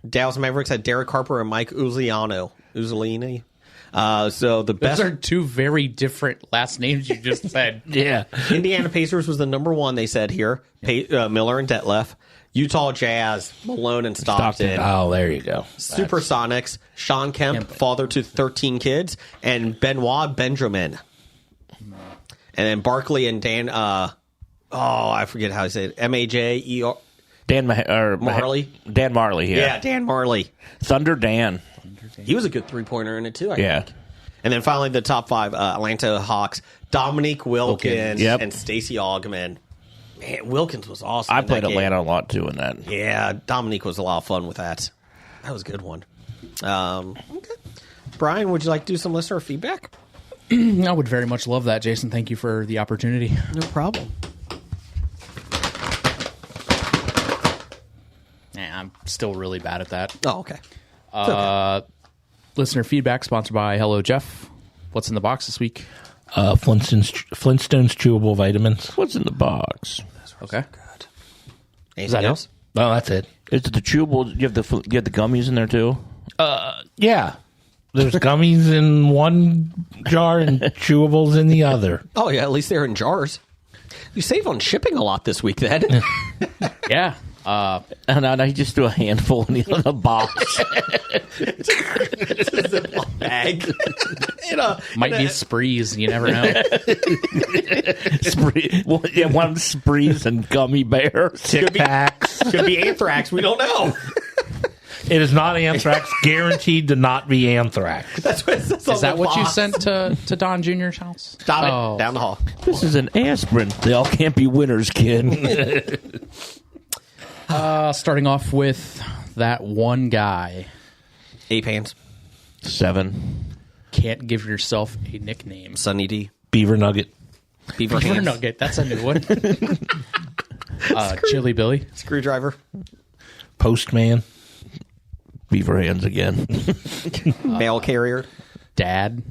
Dallas Mavericks had Derek Harper and Mike Uziano. Uzzolini. So the Those best are 2 very different last names you just said. Yeah. Indiana Pacers was the number 1, they said here. Miller and Detlef. Utah Jazz, Malone and Stockton. Oh, there you go. Supersonics, Sean Kemp, father to 13 kids, and Benoit Benjamin. And then Barkley and Dan, I forget how to say it, M-A-J-E-R. Marley. Dan Marley, yeah. Yeah, Dan Marley. Thunder Dan. He was a good 3-pointer in it, too, I Yeah. think. And then finally, the top 5, Atlanta Hawks, Dominique Wilkins Yep. and Stacey Augmon. Man, Wilkins was awesome. I in played that game. Atlanta a lot, too, in that. Yeah, Dominique was a lot of fun with that. That was a good one. Okay. Brian, would you like to do some listener feedback? I would very much love that, Jason. Thank you for the opportunity. No problem. I'm still really bad at that. Oh, okay. Listener feedback sponsored by Hello Jeff. What's in the box this week? Flintstones chewable vitamins. What's in the box? Okay. Good. Anything that else? Well, that's it. Is it the chewable? You have the gummies in there, too? Yeah. There's gummies in one jar and chewables in the other. Oh, yeah, at least they're in jars. You save on shipping a lot this week, then. Yeah. No, you just do a handful in the other box. Bag. Might be sprees. You never know. One sprees and gummy bears. Tic Tacs. Could be anthrax. We don't know. It is not anthrax. Guaranteed to not be anthrax. That's what it says on Is that the what you box. sent to Don Jr.'s house? Stop it. Oh. Down the hall. This is an aspirin. They all can't be winners, kid. Starting off with that one guy. 8 hands. 7. Can't give yourself a nickname. Sunny D. Beaver Nugget. Beaver Beaver hands. Nugget. That's a new one. Chili Billy. Screwdriver. Postman. Beaver hands again. Mail carrier. Dad.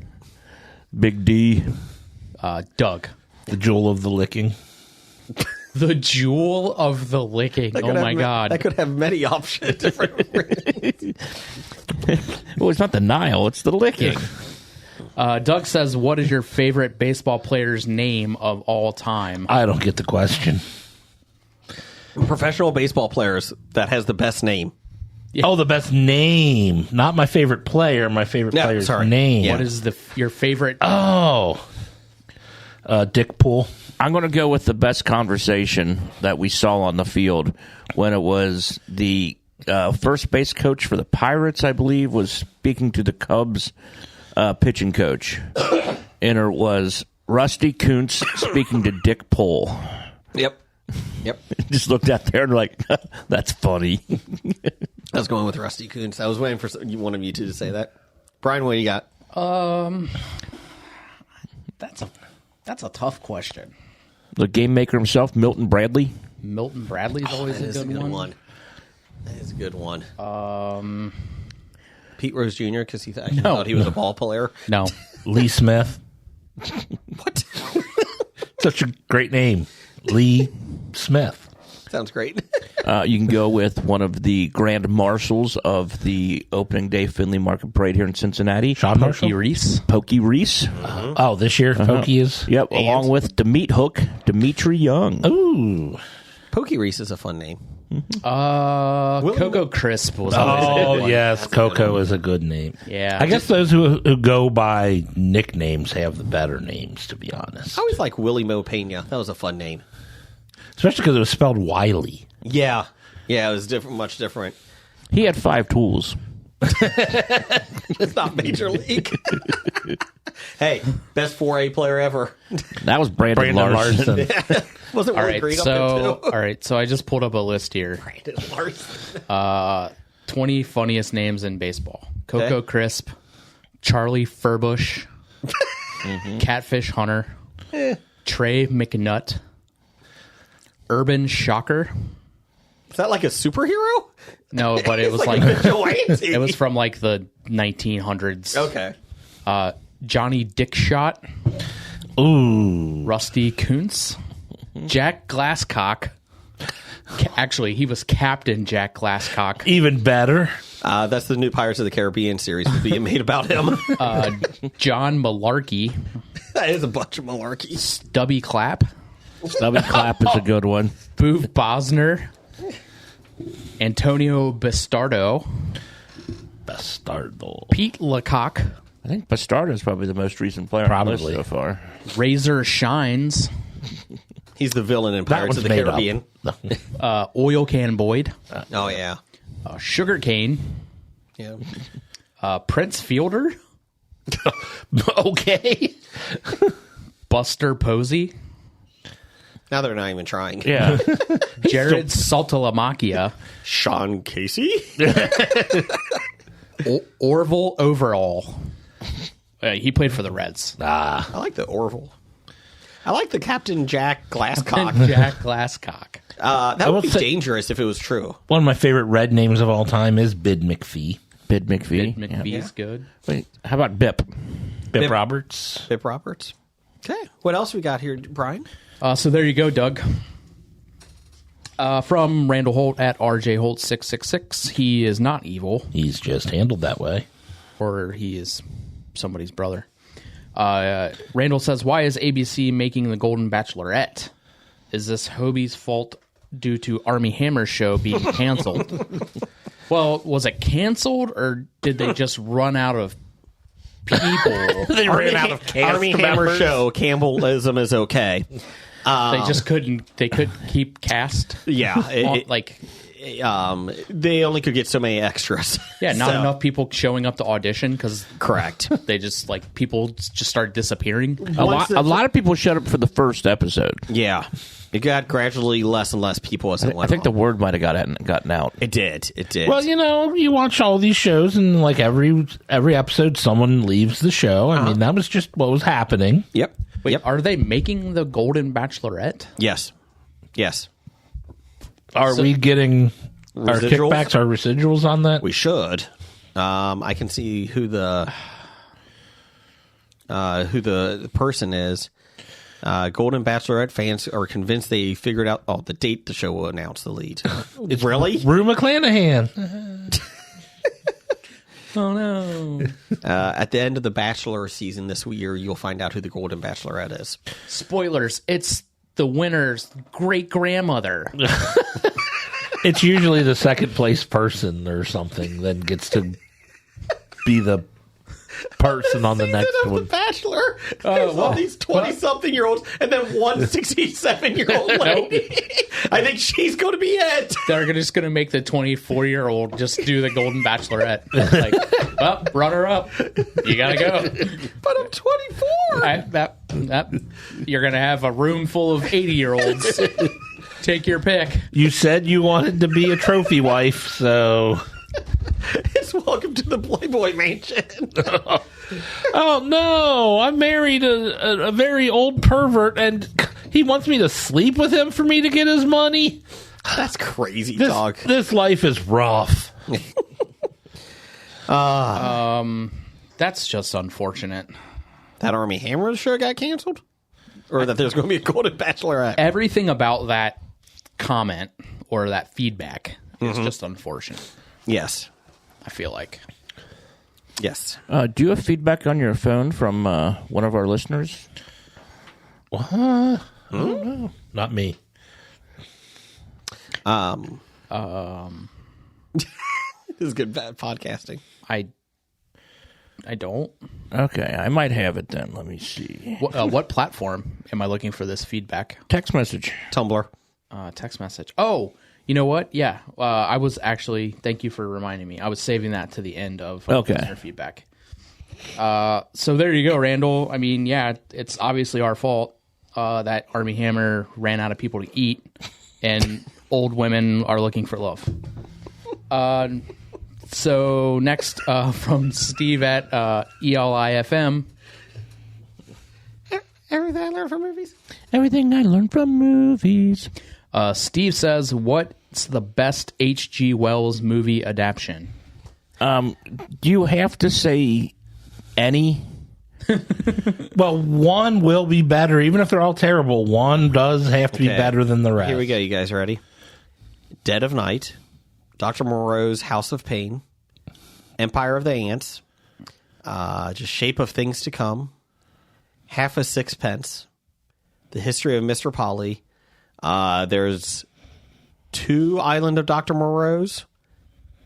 Big D. Doug. The jewel of the licking. The Jewel of the Licking. Oh my God. That could have many options. Different. Well, it's not the Nile, it's the licking. Doug says, what is your favorite baseball player's name of all time? I don't get the question. Professional baseball players that has the best name. Oh, the best name. Not my favorite player. My favorite player's name. What is your favorite? Oh. Dick Poole. I'm going to go with the best conversation that we saw on the field when it was the first base coach for the Pirates, I believe, was speaking to the Cubs pitching coach. And it was Rusty Kuntz speaking to Dick Poole. Yep. Just looked out there and like, that's funny. I was going with Rusty Kuntz. I was waiting for one of you two to say that. Brian, what do you got? That's a tough question. The game maker himself, Milton Bradley. Milton Bradley's always a good one. That is a good one. Pete Rose Jr., because he thought he was a ball player. No. Lee Smith. What? Such a great name. Lee Smith. Sounds great. You can go with one of the grand marshals of the opening day Finley Market Parade here in Cincinnati. Sean Marshall? Pokey Reese. Oh, this year Pokey is? Yep, along with the Meat Hook, Dimitri Young. Ooh. Pokey Reese is a fun name. Coco Crisp was always a good one. Yes, Coco is a good name. Yeah. I guess those who go by nicknames have the better names, to be honest. I always like Willie Mo Pena. That was a fun name. Especially because it was spelled Wiley. Yeah, it was different, much different. He had 5 tools. It's not Major League. Hey, best 4A player ever. That was Brandon Larson. Wasn't Willie Green up there too? All right, so I just pulled up a list here. Brandon Larson. 20 funniest names in baseball. Coco Crisp, Charlie Furbush, Catfish Hunter, Trey McNutt, Urban Shocker. Is that like a superhero? No, but it was like vigilante. it was from like the 1900s. Okay. Johnny Dickshot, Ooh. Rusty Kuntz, Jack Glasscock. Actually, he was Captain Jack Glasscock. Even better. That's the new Pirates of the Caribbean series being made about him. John Malarkey, That is a bunch of malarkey. Stubby Clapp, Stubby Clapp is a good one. Boov Bosner, Antonio Bastardo, Pete Lecoq, I think Bastardo is probably the most recent player on the list so far. Razor Shines, He's the villain in Pirates of the Caribbean. Oil Can Boyd, Oh, yeah. Sugar Cane, Yeah. Prince Fielder, Okay. Buster Posey, Now they're not even trying. Yeah. Jared Saltalamacchia, Sean Casey? Orville Overall. He played for the Reds. I like the Orville. I like the Captain Jack Glasscock. Jack Glasscock. That would be dangerous if it was true. One of my favorite Red names of all time is Bid McPhee. Bid McPhee. Bid McPhee's good. Wait, how about Bip? Bip Roberts. Bip Roberts. Okay. What else we got here, Brian? So there you go, Doug. From Randall Holt at RJ Holt 666. He is not evil, He's just handled that way. or he is somebody's brother. Randall says, "Why is ABC making the Golden Bachelorette? Is this Hobie's fault due to Armie Hammer's show being canceled?" Well, was it canceled, or did they just run out of people? They ran out of cast Armie Hammer members. show. Campbellism is okay. They just couldn't. They couldn't keep cast. Yeah. They only could get so many extras. Yeah, not So- enough people showing up to audition because Correct. they just people just started disappearing. A lot of people showed up for the first episode. Yeah. It got gradually less and less people as it I went think the on. word might have gotten out. It did. It did. Well, you watch all these shows, and like every episode, someone leaves the show. I mean, that was just what was happening. Yep. Wait, Yep. are they making the Golden Bachelorette? Yes. Yes. Are we getting our Residuals? kickbacks, our residuals on that? We should. I can see who the person is. Golden Bachelorette fans are convinced they figured out the date the show will announce the lead. It's really? Rue McClanahan. Oh no! At the end of the Bachelor season this year, you'll find out who the Golden Bachelorette is. Spoilers. It's the winner's great grandmother. It's usually the second place person or something that gets to be the person on the next of one. The Bachelor. There's all these 20-something-year-olds and then one 67-year-old lady. I think she's going to be it. They're just going to make the 24-year-old just do the Golden Bachelorette. Like, well, runner up. You got to go. But I'm 24. You're going to have a room full of 80-year-olds. Take your pick. You said you wanted to be a trophy wife, so... It's welcome to the Playboy Mansion. Oh, no. I married a very old pervert, and he wants me to sleep with him for me to get his money? That's crazy, dog. This life is rough. That's just unfortunate. That Armie Hammer show got canceled? Or that there's going to be a Golden Bachelorette? Everything about that comment or that feedback is just unfortunate. Yes. I feel like. Yes. Do you have feedback on your phone from one of our listeners? What? I don't know. Not me. This is good podcasting. I don't. Okay, I might have it then. Let me see. What platform am I looking for this feedback? Text message. Tumblr. Text message. Oh, you know what? Yeah, I was actually. Thank you for reminding me. I was saving that to the end of listener feedback. So there you go, Randall. I mean, yeah, it's obviously our fault that Armie Hammer ran out of people to eat, and old women are looking for love. So next from Steve at ELIFM. Everything I learned from movies. Everything I learned from movies. Steve says, what's the best H.G. Wells movie adaptation? Do you have to say any? Well, one will be better. Even if they're all terrible, one does have to be better than the rest. Here we go. You guys ready? Dead of Night, Dr. Moreau's House of Pain, Empire of the Ants, just Shape of Things to Come, Half a Sixpence, The History of Mr. Polly. There's 2 Island of Dr. Moreau's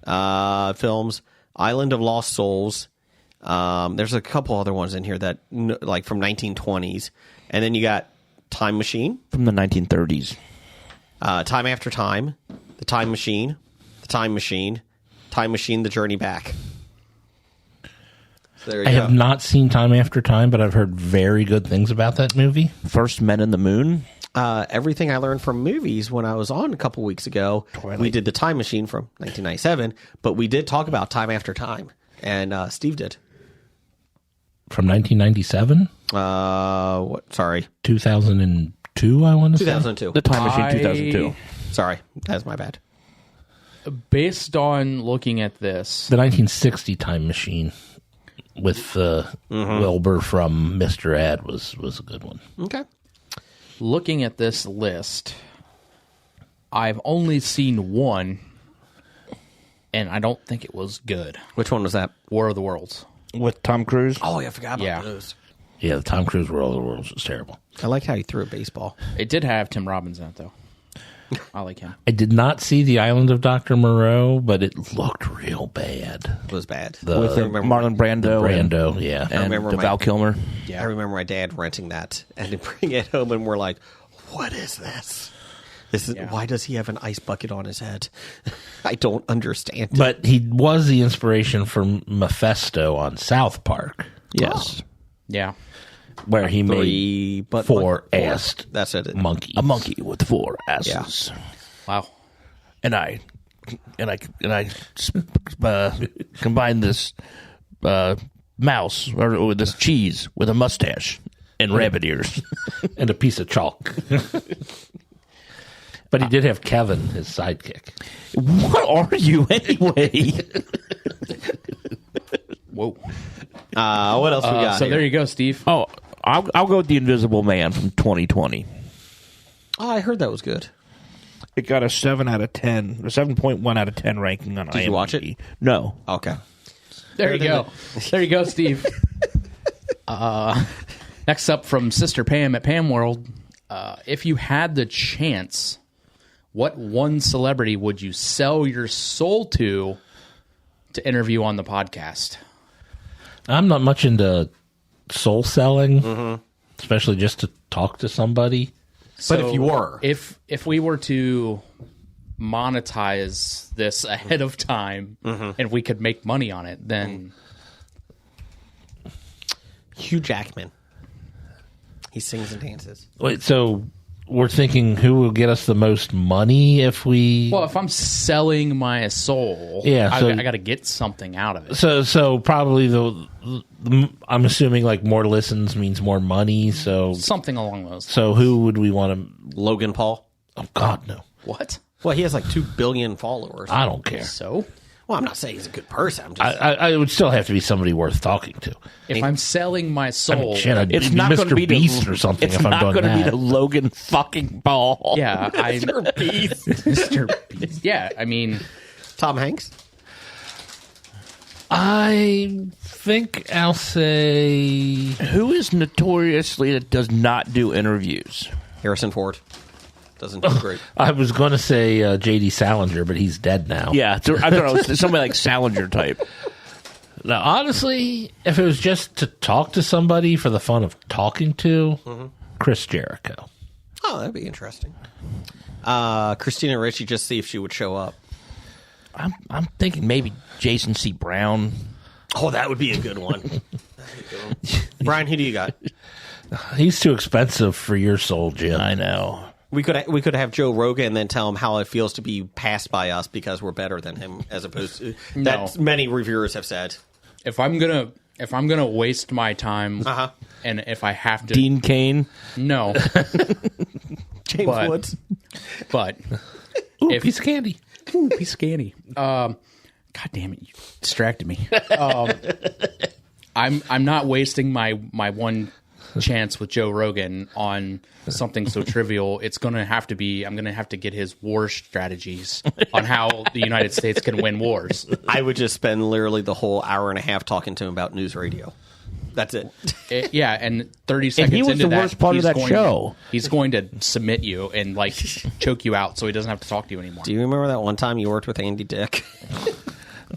films, Island of Lost Souls. There's a couple other ones in here that like from 1920s, and then you got Time Machine From the 1930s. Time After Time, The Time Machine, The Time Machine, Time Machine: The Journey Back. So there you I go. have not seen Time After Time, but I've heard very good things about that movie. First Men in the Moon. Everything I learned from movies when I was on a couple weeks ago. Twilight. We did The Time Machine from 1997, but we did talk about Time After Time, and Steve did. From 1997? What? Sorry, 2002, I want to say. 2002. The Time Machine 2002. Sorry, that's my bad. Based on looking at this, The 1960 Time Machine with Wilbur from Mr. Ed was a good one. Okay. looking at this list, I've only seen one, and I don't think it was good. Which one was that? War of the Worlds. With Tom Cruise? Oh, yeah, I forgot about Yeah. those. Yeah, the Tom Cruise War of the Worlds was terrible. I like how he threw a baseball. It did have Tim Robbins in it, though. I like him. I did not see The Island of Dr. Moreau, but it looked real bad. It was bad. With I remember- Marlon Brando. Brando, yeah. And remember Val Kilmer. I remember my dad renting that and to bring it home, and we're like, "What is this? This is why does he have an ice bucket on his head? I don't understand." But he was the inspiration for Mephisto on South Park. Yes. Yeah. Where he made Three, but four-assed That's it. monkeys. A monkey with 4 asses. Wow. And I combine this mouse or with this cheese with a mustache and rabbit ears. and a piece of chalk. But he did have Kevin, his sidekick. What are you anyway? Whoa. What else we got? So here? there you go, Steve. Oh, I'll go with The Invisible Man from 2020. Oh, I heard that was good. It got a 7 out of 10, a 7.1 out of 10 ranking on IMDb. Did you watch it? No. Okay. There you go. There you go, Steve. Next up from Sister Pam at Pam World. If you had the chance, what one celebrity would you sell your soul to interview on the podcast? I'm not much into soul selling, especially just to talk to somebody. But if you were. If we were to monetize this ahead of time and we could make money on it, then... Hugh Jackman. He sings and dances. Wait, so we're thinking who will get us the most money if we... Well, if I'm selling my soul, Yeah, so- I got to get something out of it. So probably I'm assuming like more listens means more money. So Something along those lines. so who would we want to? Logan Paul. Oh God, no! What? Well, he has like 2 billion followers. I don't care. So? Well, I'm not saying he's a good person. I'm just I would still have to be somebody worth talking to. If I'm selling my soul... Shit, I'd It's be not going Mr. to be Beast or something It's if I'm not doing going to be that. the Logan fucking Paul. Yeah, Mr. Beast. Mr. Beast. Yeah, I mean... Tom Hanks. I think I'll say Who is notoriously that does not do interviews? Harrison Ford. Doesn't do great. I was going to say J.D. Salinger, but he's dead now. Yeah, so, I don't know. It's somebody like Salinger type. Now, honestly, if it was just to talk to somebody for the fun of talking to, Chris Jericho. Oh, that'd be interesting. Christina Ricci, just see if she would show up. I'm thinking maybe Jason C. Brown. Oh, that would be a good one. Brian, who do you got? He's too expensive for your soul, Jim. I know. We could have Joe Rogan and then tell him how it feels to be passed by us because we're better than him, as opposed to that many reviewers have said. If I'm gonna waste my time, and if I have to, Dean Cain. no, James Woods. but Ooh, piece of candy. ooh, piece of candy. God damn it, you distracted me. I'm not wasting my one chance with Joe Rogan on something so trivial. It's gonna have to be. I'm gonna have to get his war strategies on how the United States can win wars. I would just spend literally the whole hour and a half talking to him about news radio. That's it. Yeah, and 30 seconds he was into the that, worst part of he's that going show. he's going to submit you and like choke you out, so he doesn't have to talk to you anymore. Do you remember that one time you worked with Andy Dick?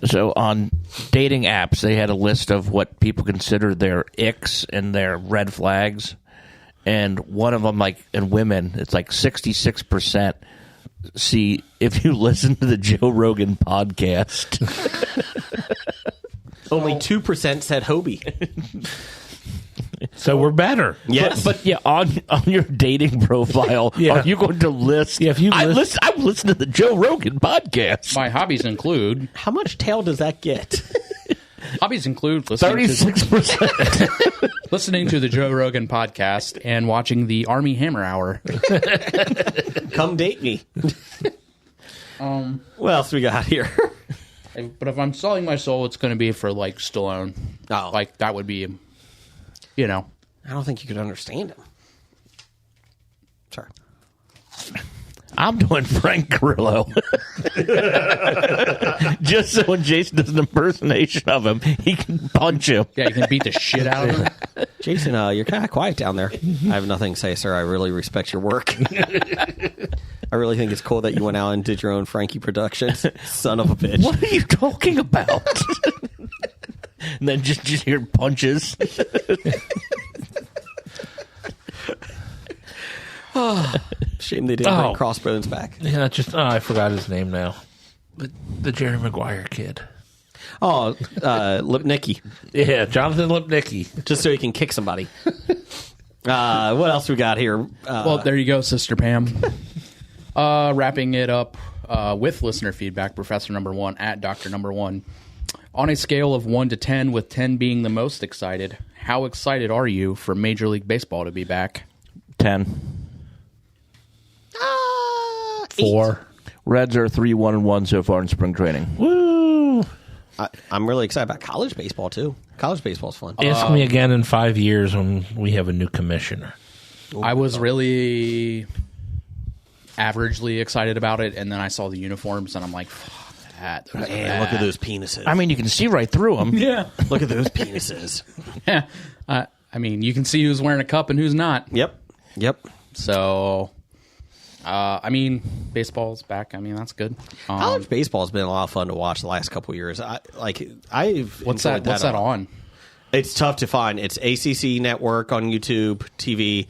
So on dating apps, they had a list of what people consider their icks and their red flags. And one of them, like in women, it's like 66%. See, if you listen to the Joe Rogan podcast, Only 2% said Hobie. So we're better. Yes. but yeah, on your dating profile, Yeah. are you going to list? Yeah, if you I've list- listened to the Joe Rogan podcast. My hobbies include How much tail does that get? listening to, 36%. listening to the Joe Rogan podcast and watching the Army Hammer Hour. Come date me. What else we got here? But if I'm selling my soul, it's going to be for like Stallone. Oh. Like that would be, you know. I don't think you could understand him. Sorry. I'm doing Frank Grillo. Just so when Jason does an impersonation of him, he can punch him. Yeah, you can beat the shit out of him. Jason, you're kind of quiet down there. I have nothing to say, sir. I really respect your work. I really think it's cool that you went out and did your own Frankie Productions. Son of a bitch. What are you talking about? And then just hear punches. Shame they didn't bring Crossbones back. Yeah, I forgot his name now. But the Jerry Maguire kid. Oh, Lipnicki. Yeah, Jonathan Lipnicki. Just so he can kick somebody. What else we got here? Well, there you go, Sister Pam. Wrapping it up with listener feedback, Professor Number One at Dr. Number One. On a scale of 1 to 10, with 10 being the most excited, how excited are you for Major League Baseball to be back? 10. 4. Reds are 3-1-1 so far in spring training. Woo! I'm really excited about college baseball too. College baseball is fun. Ask me again in 5 years when we have a new commissioner. I was really averagely excited about it, and then I saw the uniforms, and I'm like, fuck that. Man, look at those penises. I mean, you can see right through them. Yeah. Look at those penises. Yeah. I mean, you can see who's wearing a cup and who's not. Yep. So, I mean, baseball's back. I mean, that's good. College baseball has been a lot of fun to watch the last couple of years. What's that on? It's tough to find. It's ACC Network on YouTube TV.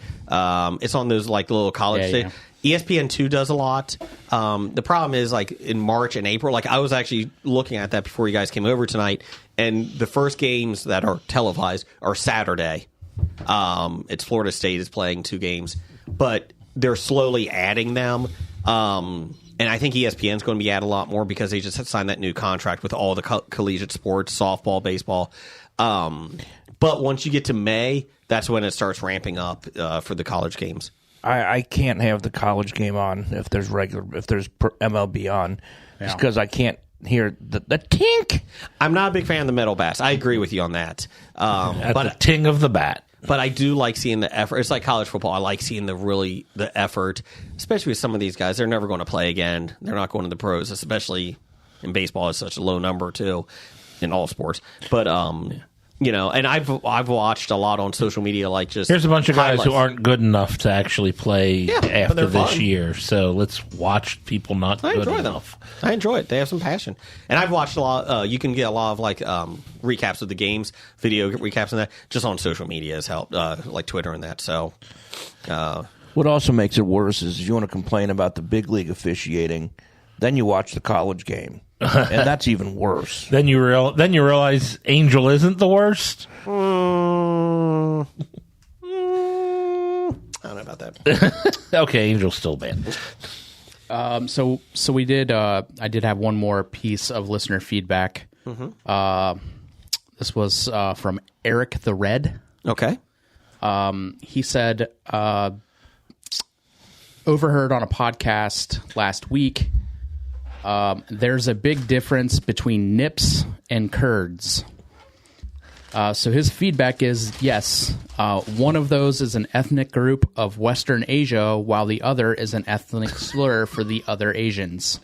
It's on those like little college. Yeah. ESPN2 does a lot. The problem is like in March and April. Like I was actually looking at that before you guys came over tonight, and the first games that are televised are Saturday. It's Florida State is playing 2 games, but they're slowly adding them. And I think ESPN's going to be added a lot more because they just signed that new contract with all the collegiate sports, softball, baseball. But once you get to May, that's when it starts ramping up for the college games. I can't have the college game on if there's MLB on, just because I can't hear the tink. I'm not a big fan of the metal bass. I agree with you on that. At the ting of the bat. But I do like seeing the effort. It's like college football. I like seeing the effort, especially with some of these guys. They're never going to play again. They're not going to the pros, especially in baseball. It's such a low number too, in all sports. But you know, and I've watched a lot on social media. Like just here's a bunch of guys highlights. who aren't good enough to actually play but after they're this fun. year. So let's watch people not I good enjoy enough. them. I enjoy it. They have some passion, and I've watched a lot. You can get a lot of like recaps of the games, video recaps, and that just on social media has helped, like Twitter and that. So, What also makes it worse is you want to complain about the big league officiating, then you watch the college game, and that's even worse. Then you realize Angel isn't the worst. I don't know about that. Okay, Angel's still banned. So we did. I did have one more piece of listener feedback. This was from Eric the Red. Okay. He said, overheard on a podcast last week. There's a big difference between nips and curds. So his feedback is, yes, one of those is an ethnic group of Western Asia, while the other is an ethnic slur for the other Asians.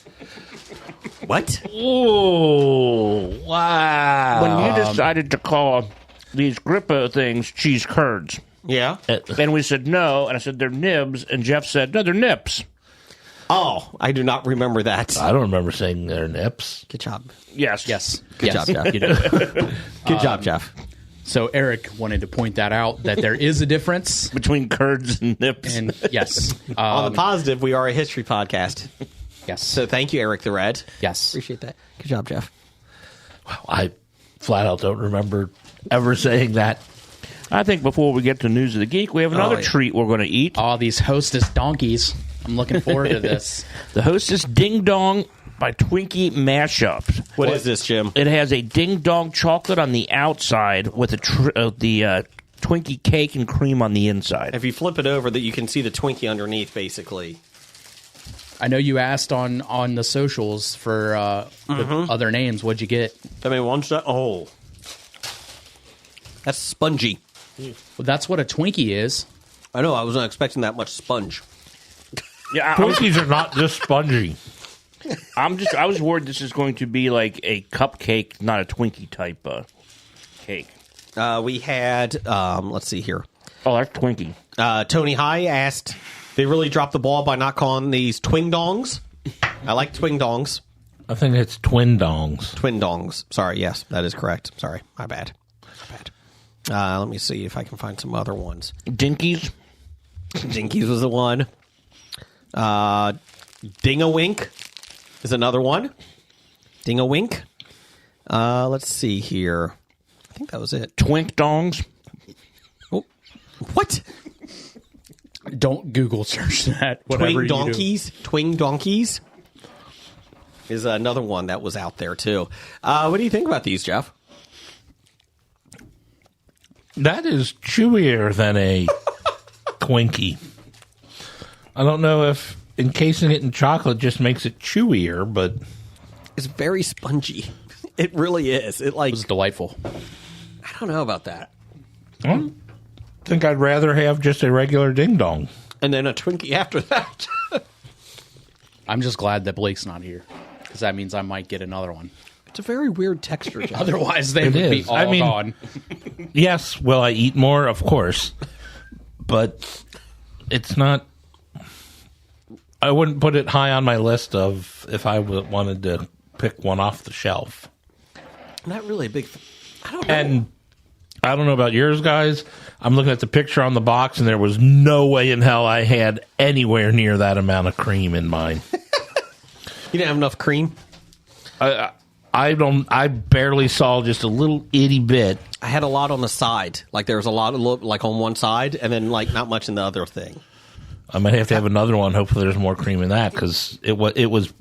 What? Oh, wow. When you decided to call these Grippo things cheese curds, Yeah. and we said no, and I said they're nibs, and Jeff said no, they're nips. Oh, I do not remember that. I don't remember saying their nips. Good job. Yes. Good job, Jeff. You did. Good job, Jeff. So Eric wanted to point that out, that there is a difference. Between curds and nips. And yes. On the positive, we are a history podcast. Yes. So thank you, Eric the Red. Yes. Appreciate that. Good job, Jeff. I flat out don't remember ever saying that. I think before we get to News of the Geek, we have another yeah. treat we're going to eat. All these hostess donkeys. I'm looking forward to this. The Hostess Ding Dong by Twinkie Mashup. What is this, Jim? It has a Ding Dong chocolate on the outside with the Twinkie cake and cream on the inside. If you flip it over, that you can see the Twinkie underneath, basically. I know you asked on the socials for the other names. What'd you get? I mean, one's that. Oh, that's spongy. Well, that's what a Twinkie is. I know. I wasn't expecting that much sponge. Yeah, Twinkies are not just spongy. I was worried this is going to be like a cupcake, not a Twinkie type cake. We had. Let's see here. Oh, that's Twinkie. Tony High asked, they really dropped the ball by not calling these twing dongs. I like twing dongs. I think it's twin dongs. Twin dongs. Sorry, yes, that is correct. Sorry, my bad. Let me see if I can find some other ones. Dinkies. Jinkies was the one. Ding-a-wink is another one. Ding-a-wink. Let's see here. I think that was it. Twink Dongs. Oh, what? Don't Google search that. Whatever Twing you do. donkeys. Twing donkeys is another one that was out there too. What do you think about these, Jeff? That is chewier than a Twinkie. I don't know if encasing it in chocolate just makes it chewier, but It's very spongy. It really is. It was delightful. I don't know about that. I think I'd rather have just a regular ding dong. And then a Twinkie after that. I'm just glad that Blake's not here, because that means I might get another one. It's a very weird texture, Jeff. Otherwise, they would be all gone. Yes, will I eat more? Of course. But it's not... I wouldn't put it high on my list of if I wanted to pick one off the shelf. Not really a big... I don't know. And I don't know about yours, guys. I'm looking at the picture on the box, and there was no way in hell I had anywhere near that amount of cream in mine. You didn't have enough cream? I barely saw just a little itty bit. I had a lot on the side. Like, there was a lot of, like, on one side, and then, like, not much in the other thing. I might have to have another one. Hopefully there's more cream in that, because it was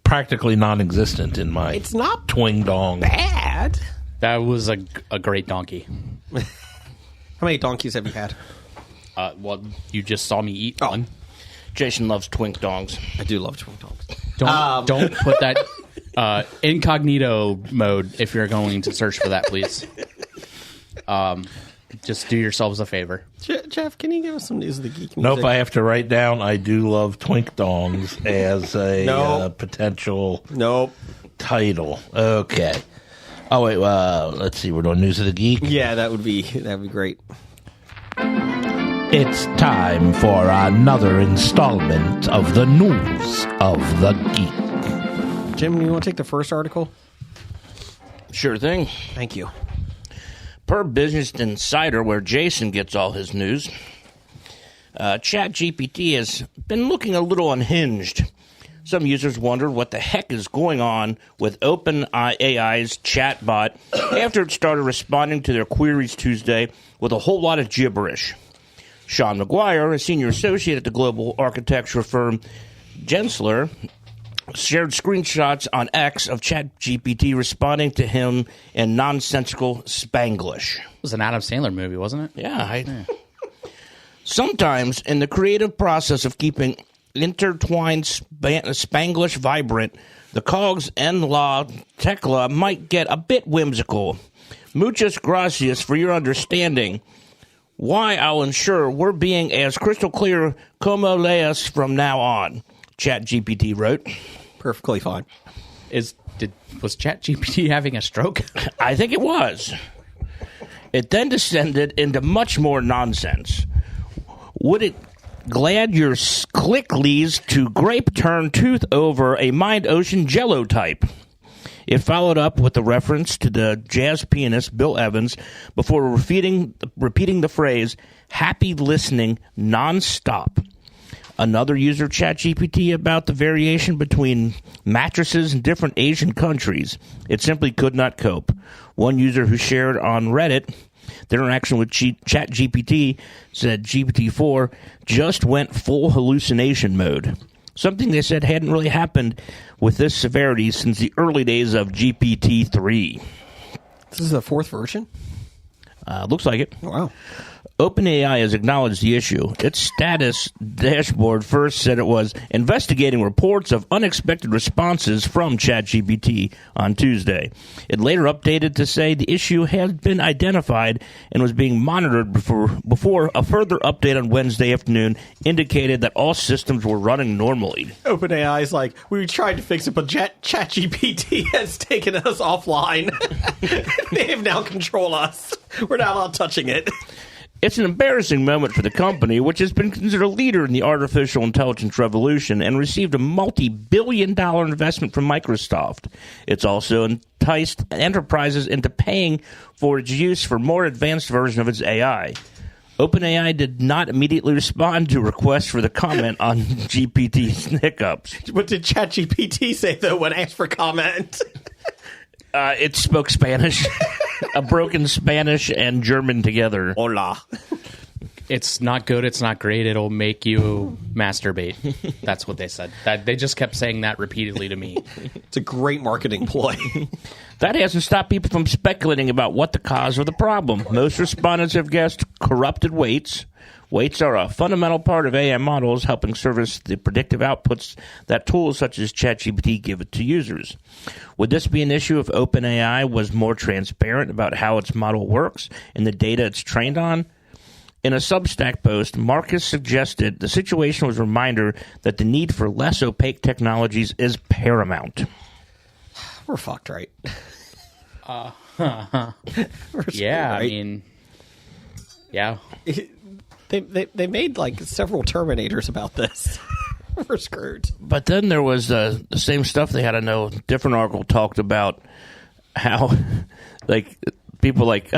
practically non-existent in my It's not twing dong. bad. That was a great donkey. How many donkeys have you had? Well, you just saw me eat one. Jason loves twink dongs. I do love twin dongs. Don't put that incognito mode if you're going to search for that, please. Just do yourselves a favor. Jeff, can you give us some News of the Geek music? Nope, I have to write down I do love twink dongs as a Nope. potential Nope. title. Okay. Oh, wait, let's see. We're doing News of the Geek. Yeah, that would be great. It's time for another installment of the News of the Geek. Jim, you want to take the first article? Sure thing. Thank you. Per Business Insider, where Jason gets all his news, ChatGPT has been looking a little unhinged. Some users wonder what the heck is going on with OpenAI's chatbot after it started responding to their queries Tuesday with a whole lot of gibberish. Sean McGuire, a senior associate at the global architecture firm Gensler, shared screenshots on X of ChatGPT responding to him in nonsensical Spanglish. It was an Adam Sandler movie, wasn't it? Yeah. Sometimes, in the creative process of keeping intertwined Spanglish vibrant, the cogs en la tecla might get a bit whimsical. Muchas gracias for your understanding. Why, I'll ensure we're being as crystal clear como leas from now on, ChatGPT wrote. Perfectly fine. Was ChatGPT having a stroke? I think it was. It then descended into much more nonsense. Would it glad your clickleys to grape turn tooth over a Mind Ocean Jello type? It followed up with a reference to the jazz pianist Bill Evans before repeating the phrase, happy listening nonstop. Another user ChatGPT about the variation between mattresses in different Asian countries. It simply could not cope. One user who shared on Reddit their interaction with ChatGPT said GPT-4 just went full hallucination mode. Something they said hadn't really happened with this severity since the early days of GPT-3. This is the fourth version? Looks like it. Oh, wow. OpenAI has acknowledged the issue. Its status dashboard first said it was investigating reports of unexpected responses from ChatGPT on Tuesday. It later updated to say the issue had been identified and was being monitored before a further update on Wednesday afternoon indicated that all systems were running normally. OpenAI is like, we tried to fix it, but ChatGPT has taken us offline. They have now controlled us. We're not allowed touching it. It's an embarrassing moment for the company, which has been considered a leader in the artificial intelligence revolution and received a multi-billion-dollar investment from Microsoft. It's also enticed enterprises into paying for its use for more advanced version of its AI. OpenAI did not immediately respond to requests for the comment on GPT's hiccups. What did ChatGPT say, though, when asked for comment? It spoke Spanish, a broken Spanish and German together. Hola. It's not good. It's not great. It'll make you masturbate. That's what they said. They just kept saying that repeatedly to me. It's a great marketing ploy. That hasn't stopped people from speculating about what the cause of the problem. Most respondents have guessed corrupted weights. Weights are a fundamental part of AI models, helping service the predictive outputs that tools such as ChatGPT give it to users. Would this be an issue if OpenAI was more transparent about how its model works and the data it's trained on? In a Substack post, Marcus suggested the situation was a reminder that the need for less opaque technologies is paramount. We're fucked, right? Yeah, right? I mean, yeah. They made like several Terminators about this. We're screwed. But then there was the same stuff they had a different article talked about how, like, people like,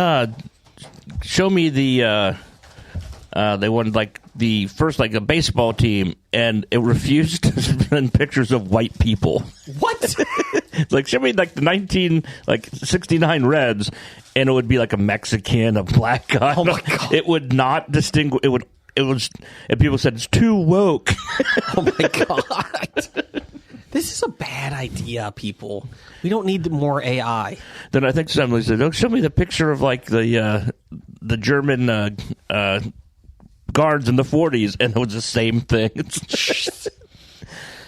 show me the, they wanted like the first, like a baseball team, and it refused to send pictures of white people. What? Like, show me like the 1969 Reds, and it would be like a Mexican, a black guy. Oh my God. It would not distinguish. And people said it's too woke. Oh my God. This is a bad idea, people. We don't need more AI. Then I think somebody said, "Oh, show me the picture of like the German guards in the 40s," and it was the same thing.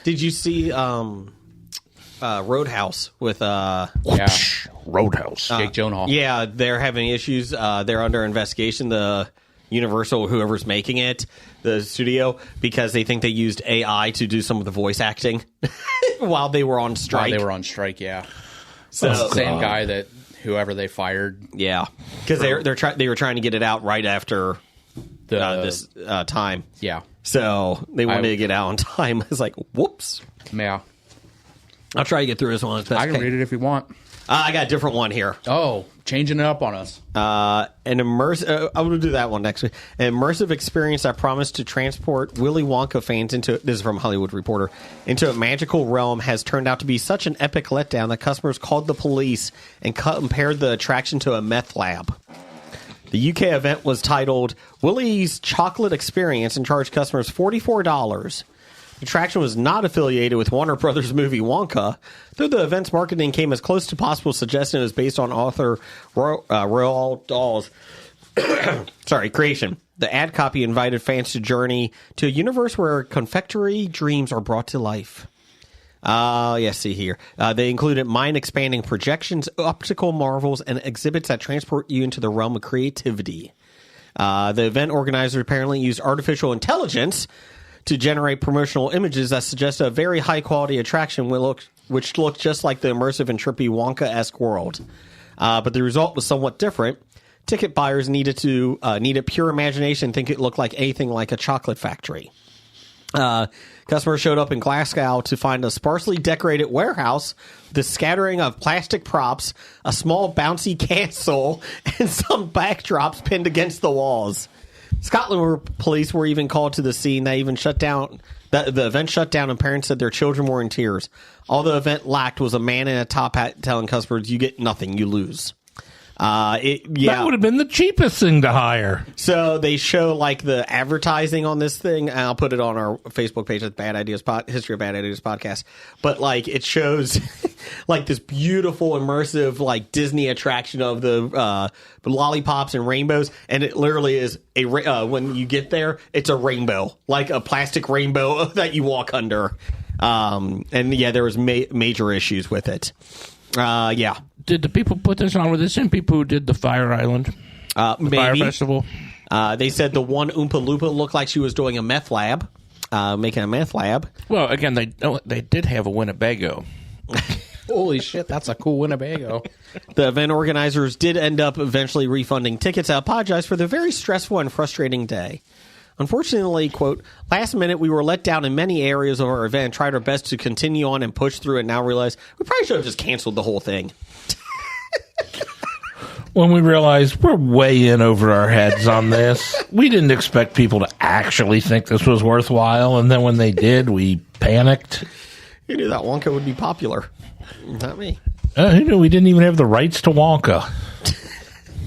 Did you see Roadhouse with Roadhouse? Jake Gyllenhaal. Yeah, they're having issues. They're under investigation. The Universal, whoever's making it, the studio, because they think they used AI to do some of the voice acting while they were on strike. While they were on strike, yeah. So Same guy that whoever they fired. Yeah, because they were trying to get it out right after this time. Yeah. So they wanted to get out on time. It's like, whoops. Yeah. I'll try to get through this one as best I can read it if you want. I got a different one here. Oh, changing it up on us. An immersive. I will do that one next week. An immersive experience that promised to transport Willy Wonka fans into. This is from Hollywood Reporter. Into a magical realm has turned out to be such an epic letdown that customers called the police and compared the attraction to a meth lab. The UK event was titled Willy's Chocolate Experience and charged customers $44. The attraction was not affiliated with Warner Brothers' movie Wonka, though the event's marketing came as close to possible suggesting it was based on author Roald Dahl's creation. The ad copy invited fans to journey to a universe where confectionery dreams are brought to life. Yes, see here. They included mind-expanding projections, optical marvels, and exhibits that transport you into the realm of creativity. The event organizers apparently used artificial intelligence to generate promotional images that suggest a very high-quality attraction which looked just like the immersive and trippy Wonka-esque world. But the result was somewhat different. Ticket buyers needed pure imagination and think it looked like anything like a chocolate factory. Customers showed up in Glasgow to find a sparsely decorated warehouse with a scattering of plastic props, a small bouncy castle, and some backdrops pinned against the walls. Scotland police were even called to the scene. They even shut down. The event shut down, and parents said their children were in tears. All the event lacked was a man in a top hat telling customers, "You get nothing, you lose." That would have been the cheapest thing to hire. So they show like the advertising on this thing. And I'll put it on our Facebook page at History of Bad Ideas podcast. But like it shows like this beautiful immersive like Disney attraction of the lollipops and rainbows, and it literally is when you get there, it's a rainbow, like a plastic rainbow that you walk under. And yeah, there was major issues with it. Yeah. Did the people put this on? Were the same people who did the Fire Island? Maybe. Fire Festival? They said the one Oompa Loompa looked like she was doing a meth lab, making a meth lab. Well, again, they did have a Winnebago. Holy shit, that's a cool Winnebago. The event organizers did end up eventually refunding tickets. I apologize for the very stressful and frustrating day. Unfortunately, quote, last minute we were let down in many areas of our event, tried our best to continue on and push through it, now realize we probably should have just canceled the whole thing. When we realized we're way in over our heads on this, we didn't expect people to actually think this was worthwhile, and then when they did, we panicked. You knew that Wonka would be popular. Not me. Who knew we didn't even have the rights to Wonka?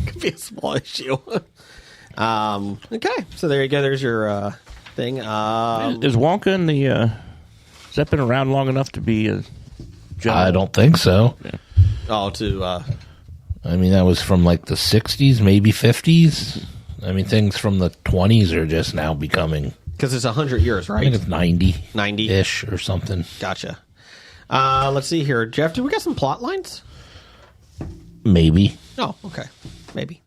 Could be a small issue. Okay, so there you go. There's your thing. Is Wonka in the? Has that been around long enough to be a? I don't think so. I mean, that was from like the 60s, maybe 50s. I mean, things from the 20s are just now becoming. Because it's 100 years, right? I think it's 90. 90-ish or something. Gotcha. Let's see here. Jeff, do we got some plot lines? Maybe. Oh, okay. Maybe.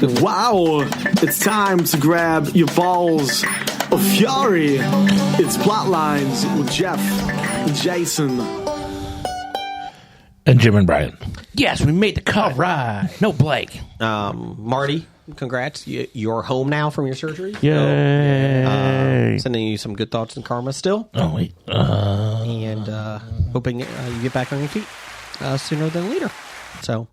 Wow, it's time to grab your balls of fury. It's Plotlines with Jeff and Jason. And Jim and Brian. Yes, we made the cut. All right. No Blake. Marty, congrats. You're home now from your surgery. Yay. Sending you some good thoughts and karma still. Oh, wait. And hoping you get back on your feet sooner than later. So,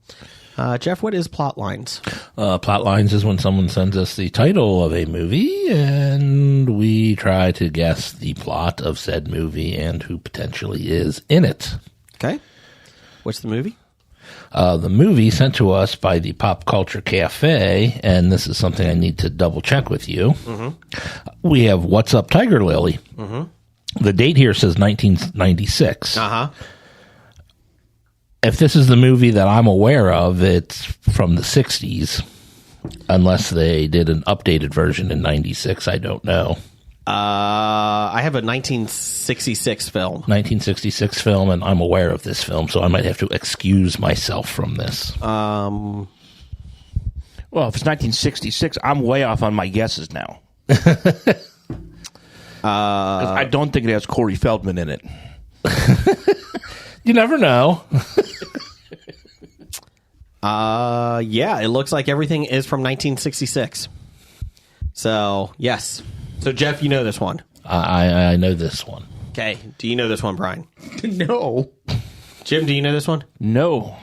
Jeff, what is plot lines? Plot lines is when someone sends us the title of a movie and we try to guess the plot of said movie and who potentially is in it. Okay. What's the movie? The movie sent to us by the Pop Culture Cafe, and this is something I need to double check with you. Mm-hmm. We have What's Up, Tiger Lily. Mm-hmm. The date here says 1996. Uh-huh. If this is the movie that I'm aware of, it's from the 60s. Unless they did an updated version in 96, I don't know. I have a 1966 film. 1966 film, and I'm aware of this film, so I might have to excuse myself from this. Well, if it's 1966, I'm way off on my guesses now. 'Cause I don't think it has Corey Feldman in it. You never know. Yeah, it looks like everything is from 1966. So, yes. So, Jeff, you know this one. I know this one. Okay. Do you know this one, Brian? No. Jim, do you know this one? No.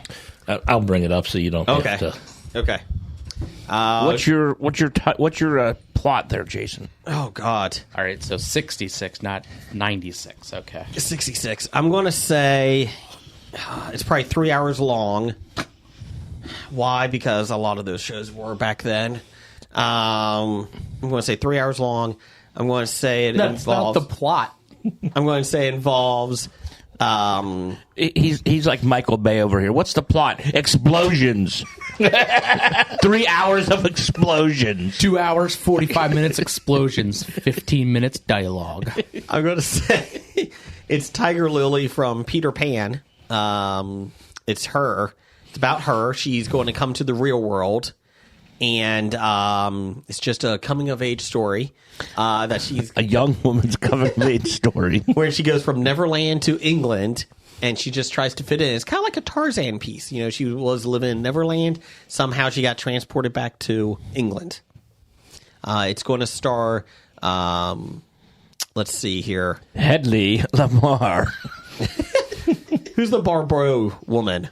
I'll bring it up so you don't have to. Okay. What's your plot there, Jason? Oh, God. All right, so 66, not 96. Okay. 66. I'm going to say it's probably 3 hours long. Why? Because a lot of those shows were back then. I'm going to say 3 hours long. I'm going to say it That's involves... not the plot. I'm going to say it involves... He's like Michael Bay over here. What's the plot? Explosions. 3 hours of explosions. 2 hours, 45 minutes explosions, 15 minutes dialogue. I'm going to say it's Tiger Lily from Peter Pan. It's her. It's about her. She's going to come to the real world. And it's just a coming-of-age story that she's... A young woman's coming-of-age story. Where she goes from Neverland to England, and she just tries to fit in. It's kind of like a Tarzan piece. You know, she was living in Neverland. Somehow she got transported back to England. It's going to star... let's see here. Hedley Lamar. Who's the Barbaro woman?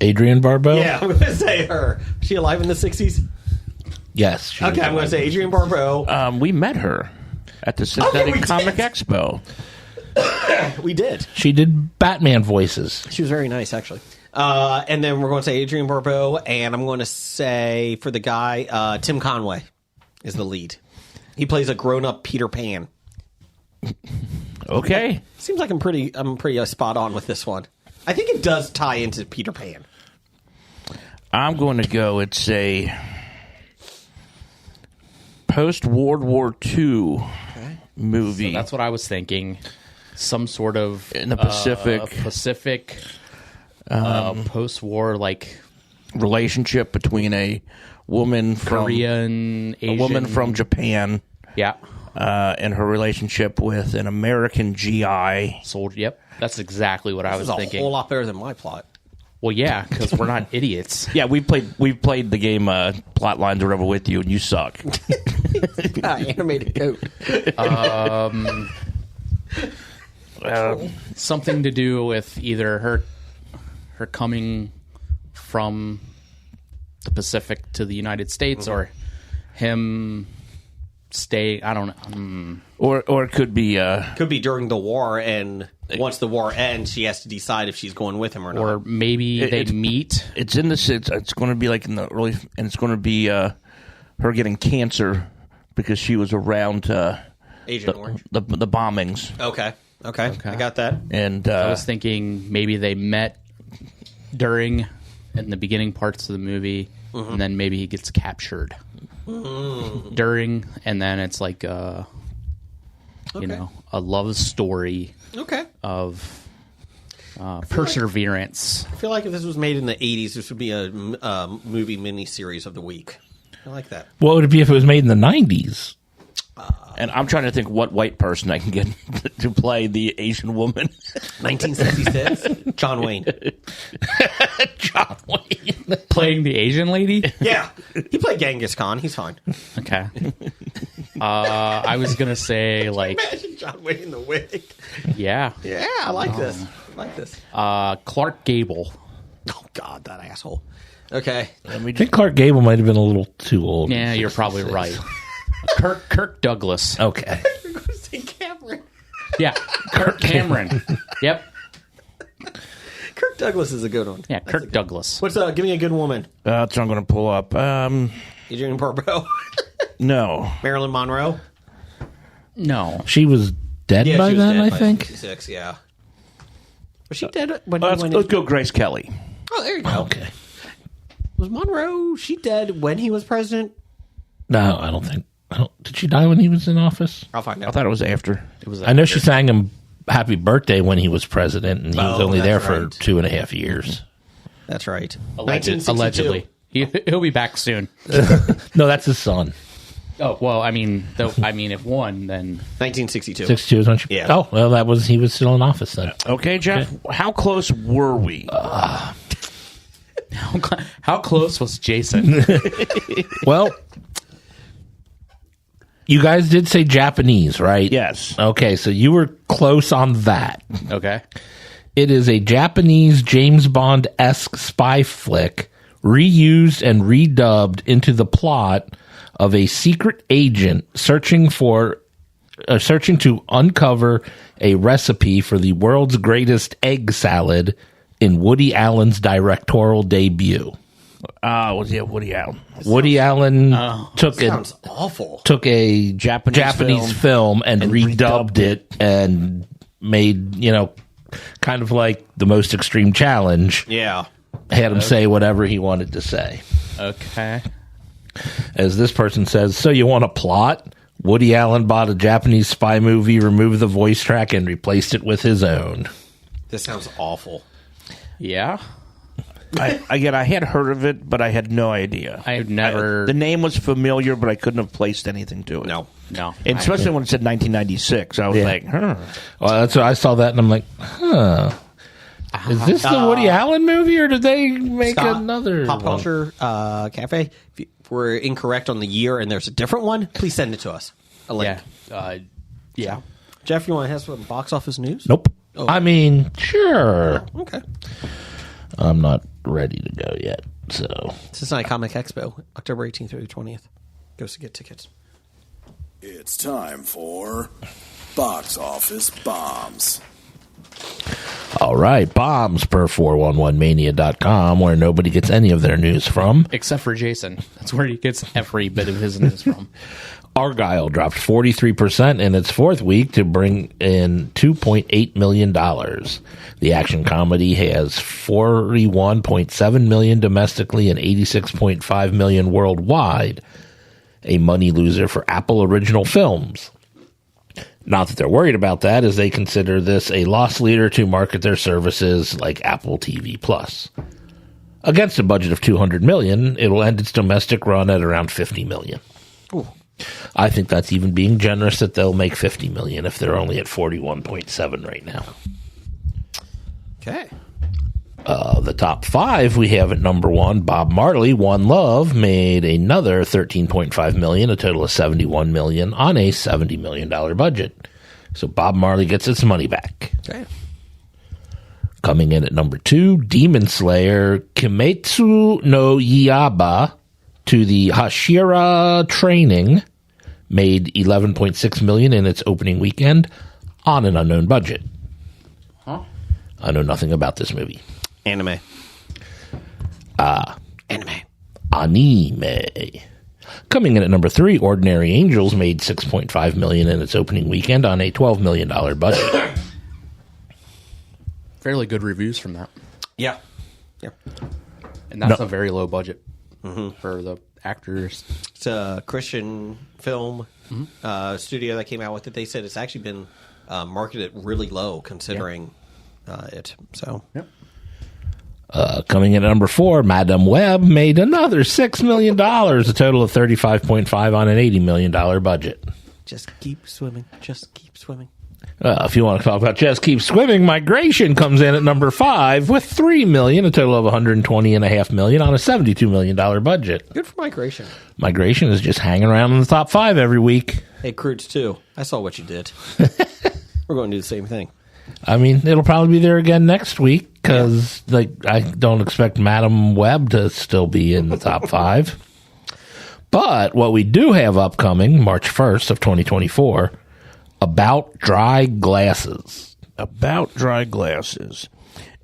Adrienne Barbeau? Yeah, I'm going to say her. Is she alive in the 60s? Yes. Okay, I'm going to say Adrienne Barbeau. We met her at the Synthetic Comic Expo. We did. She did Batman voices. She was very nice, actually. And then we're going to say Adrienne Barbeau, and I'm going to say, for the guy, Tim Conway is the lead. He plays a grown-up Peter Pan. Okay. Seems like I'm pretty spot on with this one. I think it does tie into Peter Pan. I'm going to go, it's a post-World War II movie. So that's what I was thinking. Some sort of... In the Pacific. Post-war, like... relationship between a woman from... Korean, Asian... A woman from Japan. Yeah. And her relationship with an American GI. Soldier. Yep. That's exactly what I was thinking. This is a whole lot better than my plot. Well, yeah, because we're not idiots. Yeah, we've played the game Plot Lines or whatever with you, and you suck. Animated goat. Something to do with either her coming from the Pacific to the United States, or him stay. I don't know. Or it could be Could be during the war, and once the war ends, she has to decide if she's going with him or not. Or maybe they meet. it's in the it's going to be like in the early, and it's going to be her getting cancer because she was around Agent Orange. the bombings. Okay. I got that. And I was thinking maybe they met during in the beginning parts of the movie, and then maybe he gets captured during, and then it's like you know, a love story of perseverance. I feel like if this was made in the 80s, this would be a movie miniseries of the week. I like that. What would it be if it was made in the 90s? and I'm trying to think what white person I can get to play the Asian woman. 1966? John Wayne. John Wayne. Playing the Asian lady? Yeah. He played Genghis Khan. He's fine. Okay. I was going to say, like... Imagine John Wayne in the wig. Yeah. Yeah, I like this. I like this. Clark Gable. Oh, God, that asshole. Okay. I think Clark Gable might have been a little too old. Yeah, you're probably right. Kirk Douglas. Okay. You're going to say Cameron. Yeah, Kirk Cameron. Yep. Kirk Douglas is a good one. Yeah, Kirk Douglas. What's give me a good woman? That's what I'm going to pull up. Adrienne Barbeau. No. Marilyn Monroe. No. She was dead by she was then, dead I by think. 56, yeah. Was she dead when Let's go Grace Kelly. Oh, there you go. Okay. Was Monroe, she dead when he was president? No, I don't think. Did she die when he was in office? I'll find out. I thought it was after. It was I know she sang him happy birthday when he was president, and he was only there for right. 2.5 years. That's right. Allegedly. He'll be back soon. No, that's his son. Oh, well, I mean, if one, then... 1962. 62 is when she... Yeah. Oh, well, he was still in office then. Okay, Jeff, how close were we? How close was Jason? Well, you guys did say Japanese, right? Yes. Okay, so you were close on that. Okay. It is a Japanese James Bond-esque spy flick reused and redubbed into the plot of a secret agent searching to uncover a recipe for the world's greatest egg salad in Woody Allen's directorial debut. Woody Allen. Woody Allen Sounds awful. took a Japanese film and redubbed it and made, kind of like The Most Extreme Challenge. Yeah. Had him say whatever he wanted to say. Okay. As this person says, so you want a plot? Woody Allen bought a Japanese spy movie, removed the voice track, and replaced it with his own. This sounds awful. Yeah. I had heard of it, but I had no idea. I've never... The name was familiar, but I couldn't have placed anything to it. No. And especially when it said 1996. I was like, Well, that's what I saw that, and I'm like, huh. Is this the Woody Allen movie, or did they make Scott, another Pop one? Culture Cafe. If we're incorrect on the year and there's a different one, please send it to us. A link. Yeah. Yeah. Jeff, you want to have some box office news? Nope. Oh. I mean, sure. Okay. I'm not ready to go yet, so. Cincinnati Comic Expo, October 18th through the 20th. Go to get tickets. It's time for Box Office Bombs. All right, bombs per 411mania.com, where nobody gets any of their news from. Except for Jason. That's where he gets every bit of his news from. Argyle dropped 43% in its fourth week to bring in $2.8 million. The action comedy has $41.7 million domestically and $86.5 million worldwide, a money loser for Apple Original Films. Not that they're worried about that, as they consider this a loss leader to market their services like Apple TV Plus. Against a budget of $200 million, it will end its domestic run at around $50 million. Ooh. I think that's even being generous that they'll make $50 million if they're only at 41.7 right now. Okay. The top five we have at number one, Bob Marley, One Love, made another $13.5 million, a total of $71 million on a $70 million budget. So Bob Marley gets its money back. Okay. Coming in at number two, Demon Slayer, Kimetsu no Yaiba to the Hashira training, made $11.6 million in its opening weekend on an unknown budget. Huh? I know nothing about this movie. Anime. Anime. Coming in at number 3, Ordinary Angels made $6.5 million in its opening weekend on a $12 million budget. Fairly good reviews from that. Yeah. And that's a very low budget for the actors. It's a Christian film studio that came out with it. They said it's actually been marketed really low considering it. So, Coming in at number 4, Madame Web made another $6 million, a total of $35.5 on an $80 million budget. just keep swimming. Just keep swimming. If you want to talk about Just Keep Swimming, Migration comes in at number 5 with $3 million, a total of $120.5 million on a $72 million budget. Good for Migration. Migration is just hanging around in the top 5 every week. Hey, Croods, too. I saw what you did. We're going to do the same thing. I mean, it'll probably be there again next week because I don't expect Madame Web to still be in the top 5. But what we do have upcoming, March 1st of 2024, About Dry Glasses. About Dry Glasses.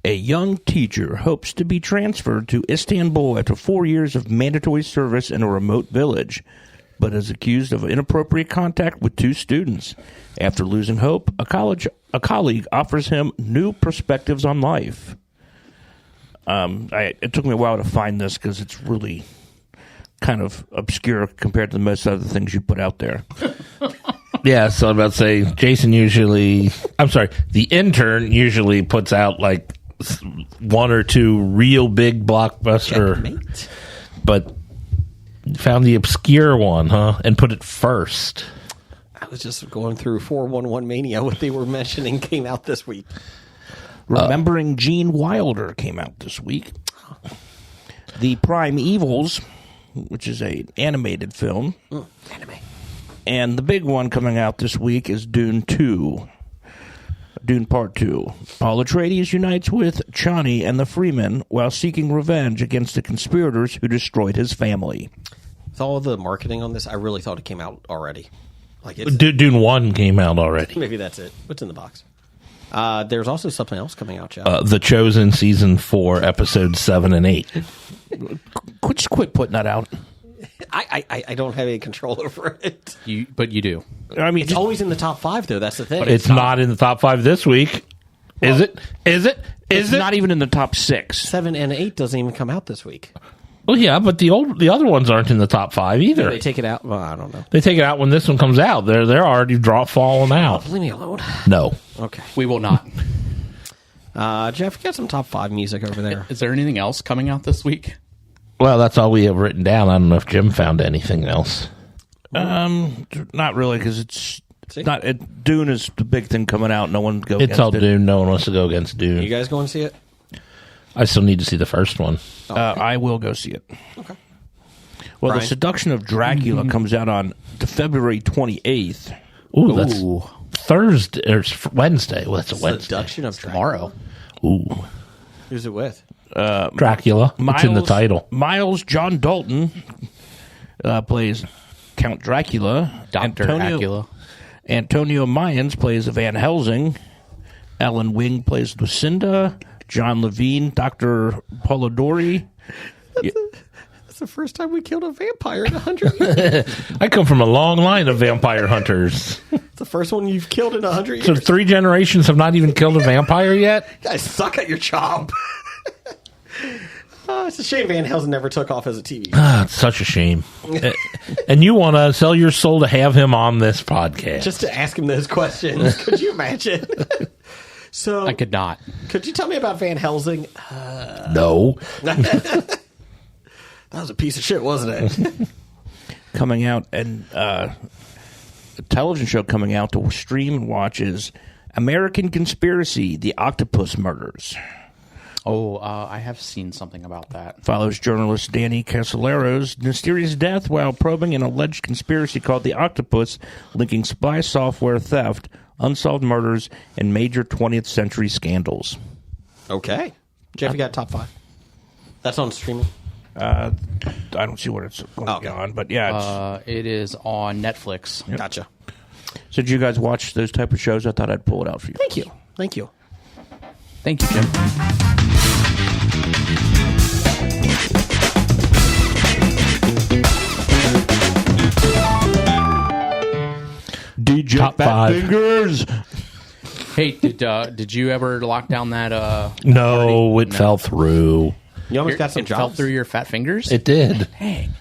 A young teacher hopes to be transferred to Istanbul after 4 years of mandatory service in a remote village, but is accused of inappropriate contact with 2 students. After losing hope, a colleague offers him new perspectives on life. It took me a while to find this because it's really kind of obscure compared to most other things you put out there. Yeah, so I'm about to say, the intern usually puts out like 1 or 2 real big blockbuster, but found the obscure one, huh? And put it first. I was just going through 411 Mania. What they were mentioning came out this week. Remembering Gene Wilder came out this week. The Prime Evils, which is an animated film. Anime. And the big one coming out this week is Dune 2. Dune Part 2. Paul Atreides unites with Chani and the Freemen while seeking revenge against the conspirators who destroyed his family. With all the marketing on this, I really thought it came out already. Like it's, Dune 1 came out already. maybe that's it. What's in the box? There's also something else coming out, Jeff. The Chosen Season 4, Episodes 7 and 8. Just quit putting that out. I don't have any control over it. But you do. I mean, It's always in the top 5, though. That's the thing. It's not in the top 5 this week. Is it? it's not even in the top 6. 7 and 8 doesn't even come out this week. Well, yeah, but the other ones aren't in the top 5 either. They take it out. Well, I don't know. They take it out when this one comes out. They're already falling out. Leave me alone. No. Okay. We will not. Jeff, you got some top 5 music over there. Is there anything else coming out this week? Well, that's all we have written down. I don't know if Jim found anything else. Not really, because it's not. Dune is the big thing coming out. No one goes. It's all Dune. No one wants to go against Dune. You guys going to see it? I still need to see the first one. I will go see it. Okay. Well, Brian? The Seduction of Dracula comes out on February 28th. Ooh, that's Thursday or Wednesday. Well, that's a Wednesday. Seduction of Tomorrow. Ooh, Who's it with? Dracula. It's in the title. Miles John Dalton plays Count Dracula. Dr. Dracula. Antonio Mayans plays Van Helsing. Alan Wing plays Lucinda. John Levine, Dr. Polidori. That's the first time we killed a vampire in 100 years. I come from a long line of vampire hunters. It's the first one you've killed in 100 years. So 3 generations have not even killed a vampire yet? You guys suck at your job. It's a shame Van Helsing never took off as a TV. It's such a shame. And you want to sell your soul to have him on this podcast. Just to ask him those questions. Could you imagine? So I could not. Could you tell me about Van Helsing? No. That was a piece of shit, wasn't it? Coming out, and a television show coming out to stream and watch is American Conspiracy, The Octopus Murders. Oh, I have seen something about that. Follows journalist Danny Casollero's mysterious death while probing an alleged conspiracy called The Octopus, linking spy software theft, unsolved murders, and major 20th century scandals. Okay. Jeff, you got top 5. That's on streaming. I don't see what it's going to be on, but yeah. It is on Netflix. Gotcha. So did you guys watch those type of shows? I thought I'd pull it out for you. Thank you. Thank you. Thank you, Jim. DJ Top Fat five. Fingers. Hey, did you ever lock down that? No, it fell through. You almost got some It fell jobs. through your fat fingers. It did. Dang.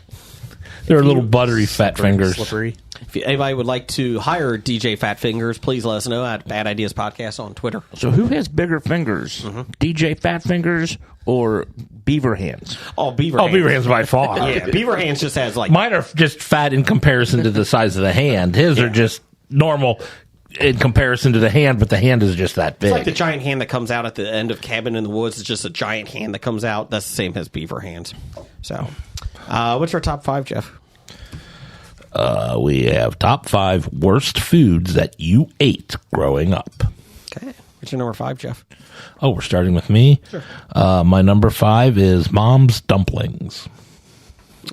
They were little buttery fat fingers. Slippery. If anybody would like to hire DJ Fat Fingers, please let us know at Bad Ideas Podcast on Twitter. So who has bigger fingers? DJ Fat Fingers or Beaver Hands? Oh, Beaver Oh, Hands. Beaver Hands by far. Yeah, Beaver Hands just has like... Mine are just fat in comparison to the size of the hand. His are just normal in comparison to the hand, but the hand is just that big. It's like the giant hand that comes out at the end of Cabin in the Woods. It's just a giant hand that comes out. That's the same as Beaver Hands. So, what's our top 5, Jeff? We have top 5 worst foods that you ate growing up. Okay. What's your number 5, Jeff? Oh, we're starting with me. Sure. My number 5 is Mom's dumplings.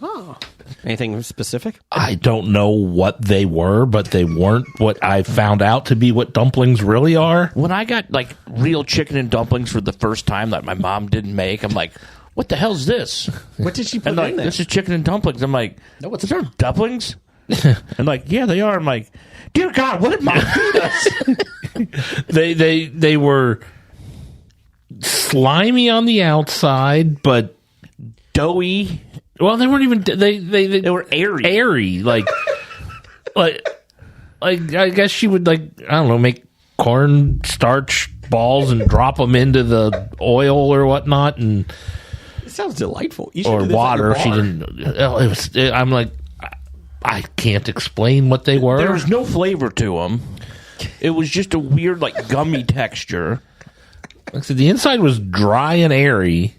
Oh. Anything specific? I don't know what they were, but they weren't what I found out to be what dumplings really are. When I got like real chicken and dumplings for the first time that my mom didn't make, I'm like, what the hell's this? What did she put And like, in there? this is chicken and dumplings. I'm like, no, is there dumplings? And like, yeah, they are. I'm like, dear God, what did mom feed us? They were slimy on the outside, but Doughy. well, they weren't even they were airy. Airy, like I guess she would I don't know, make corn starch balls and drop them into the oil or whatnot, and It sounds delightful. You should or do this at water. your If she bar. didn't. I'm like, I can't explain what they were. There was no flavor to them. It was just a weird, like, gummy texture. Like I said, the inside was dry and airy,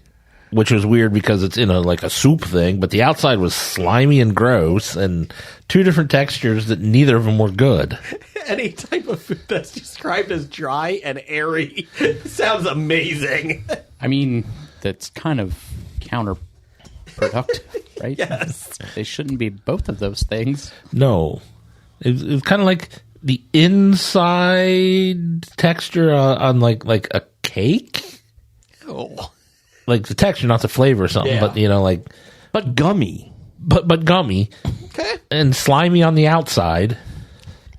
which was weird because it's in a soup thing, but the outside was slimy and gross, and two different textures that neither of them were good. Any type of food that's described as dry and airy sounds amazing. I mean, that's kind of counterproductive, right? Yes. They shouldn't be both of those things. No. It was kind of like the inside texture on like a cake. Oh. Like the texture, not the flavor or something, Yeah. but But gummy. but gummy. Okay. And slimy on the outside.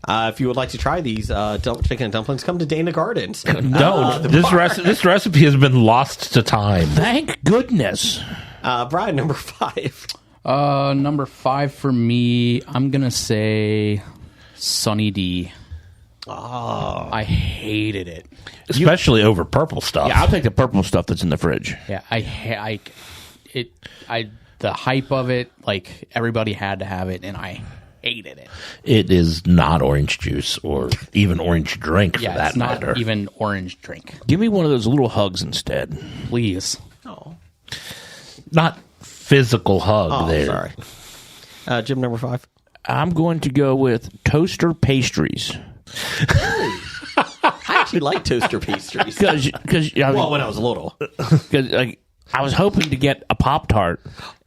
If you would like to try these chicken and dumplings, come to Dana Gardens. Don't. The This bar. this recipe has been lost to time. Thank goodness. Brian, number 5. Number 5 for me, I'm going to say Sunny D. Oh. I hated it. Especially over purple stuff. Yeah, I'll take the purple stuff that's in the fridge. Yeah, the hype of it, like everybody had to have it, and I hated it. It is not orange juice or even orange drink for Yeah, that it's not matter. even orange drink. Give me one of those little hugs instead. Please. Oh. Not physical hug Oh, there. sorry. Jim, number 5. I'm going to go with toaster pastries. I actually like toaster pastries. Because Well, when I was little. I was hoping to get a Pop-Tart.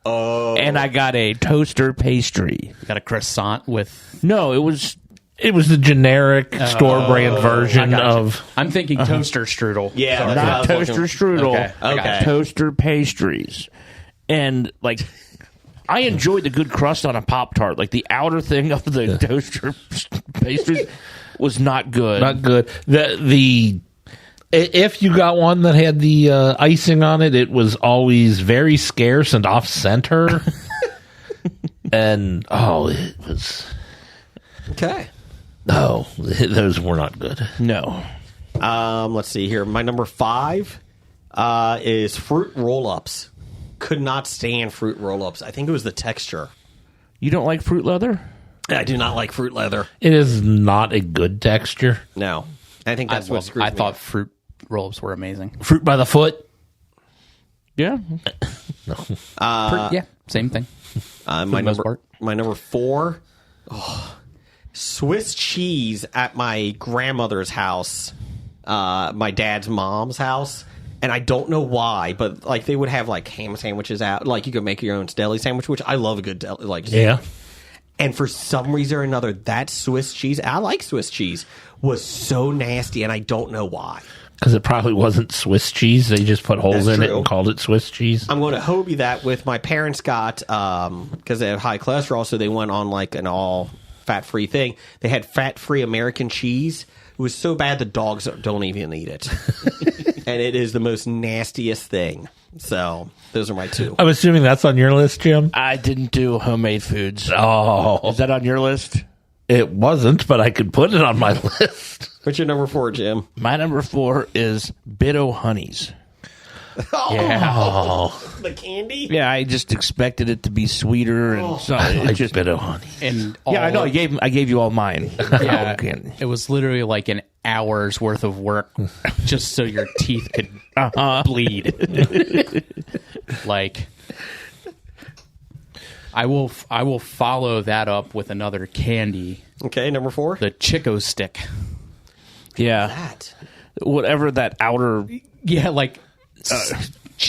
Oh. And I got a toaster pastry. Got a croissant with... No, it was the generic store brand version of. I'm thinking toaster strudel. Yeah, Sorry. that's what I not was toaster looking- strudel. Okay, I got you. Toaster pastries. And, like, I enjoyed the good crust on a Pop-Tart. Like, the outer thing of the toaster pastries was not good. Not good. If you got one that had the icing on it, it was always very scarce and off center. And it was Okay. those were not good. No. Let's see here. My number 5 is fruit roll-ups. Could not stand fruit roll-ups. I think it was the texture. You don't like fruit leather? I do not like fruit leather. It is not a good texture. No. I think that's what screws I me thought up. fruit roll-ups were amazing. Fruit by the foot. Yeah. Yeah, same thing. My the most part. number 4, Swiss cheese at my grandmother's house, my dad's mom's house, and I don't know why, but like they would have like ham sandwiches out, like you could make your own deli sandwich, which I love a good deli, like Yeah. And for some reason or another, that Swiss cheese, I like Swiss cheese, was so nasty, and I don't know why. Because it probably wasn't Swiss cheese. They just put holes That's in it true. and called it Swiss cheese. I'm going to Hobie that with my parents got, because they have high cholesterol, so they went on like an all fat-free thing. They had fat-free American cheese. It was so bad the dogs don't even eat it. And it is the most nastiest thing. So those are my two. I'm assuming that's on your list, Jim? I didn't do homemade foods. Oh. Is that on your list? It wasn't, but I could put it on my list. What's your number 4, Jim? My number 4 is Bit-O Honeys. Oh. The candy? Yeah, I just expected it to be sweeter and something. I like just Bit-O Honey. And I know. I gave you all mine. Yeah, Candy. it was literally like an hour's worth of work just so your teeth could bleed. Like, I will follow that up with another candy, Okay, number 4. the Chico Stick. Yeah, That. whatever that outer. Yeah, like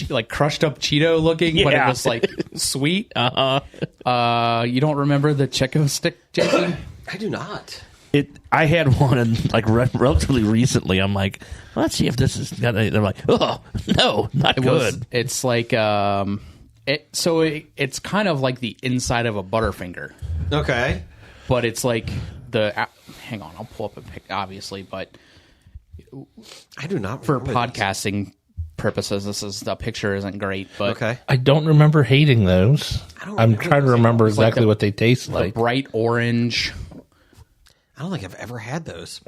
like crushed up Cheeto looking, but it Yeah. was like sweet. You don't remember the Chico Stick, Jason? I do not. I had one and like relatively recently. I'm like, let's see if this is. They're like, oh no, not good. It's like it's kind of like the inside of a Butterfinger, Okay. but it's like hang on, I'll pull up a pic, obviously, but I do not for remember these. podcasting purposes, the picture isn't great, but Okay. I don't remember hating those. I'm trying to remember exactly the- what they taste like. bright orange. I don't think I've ever had those.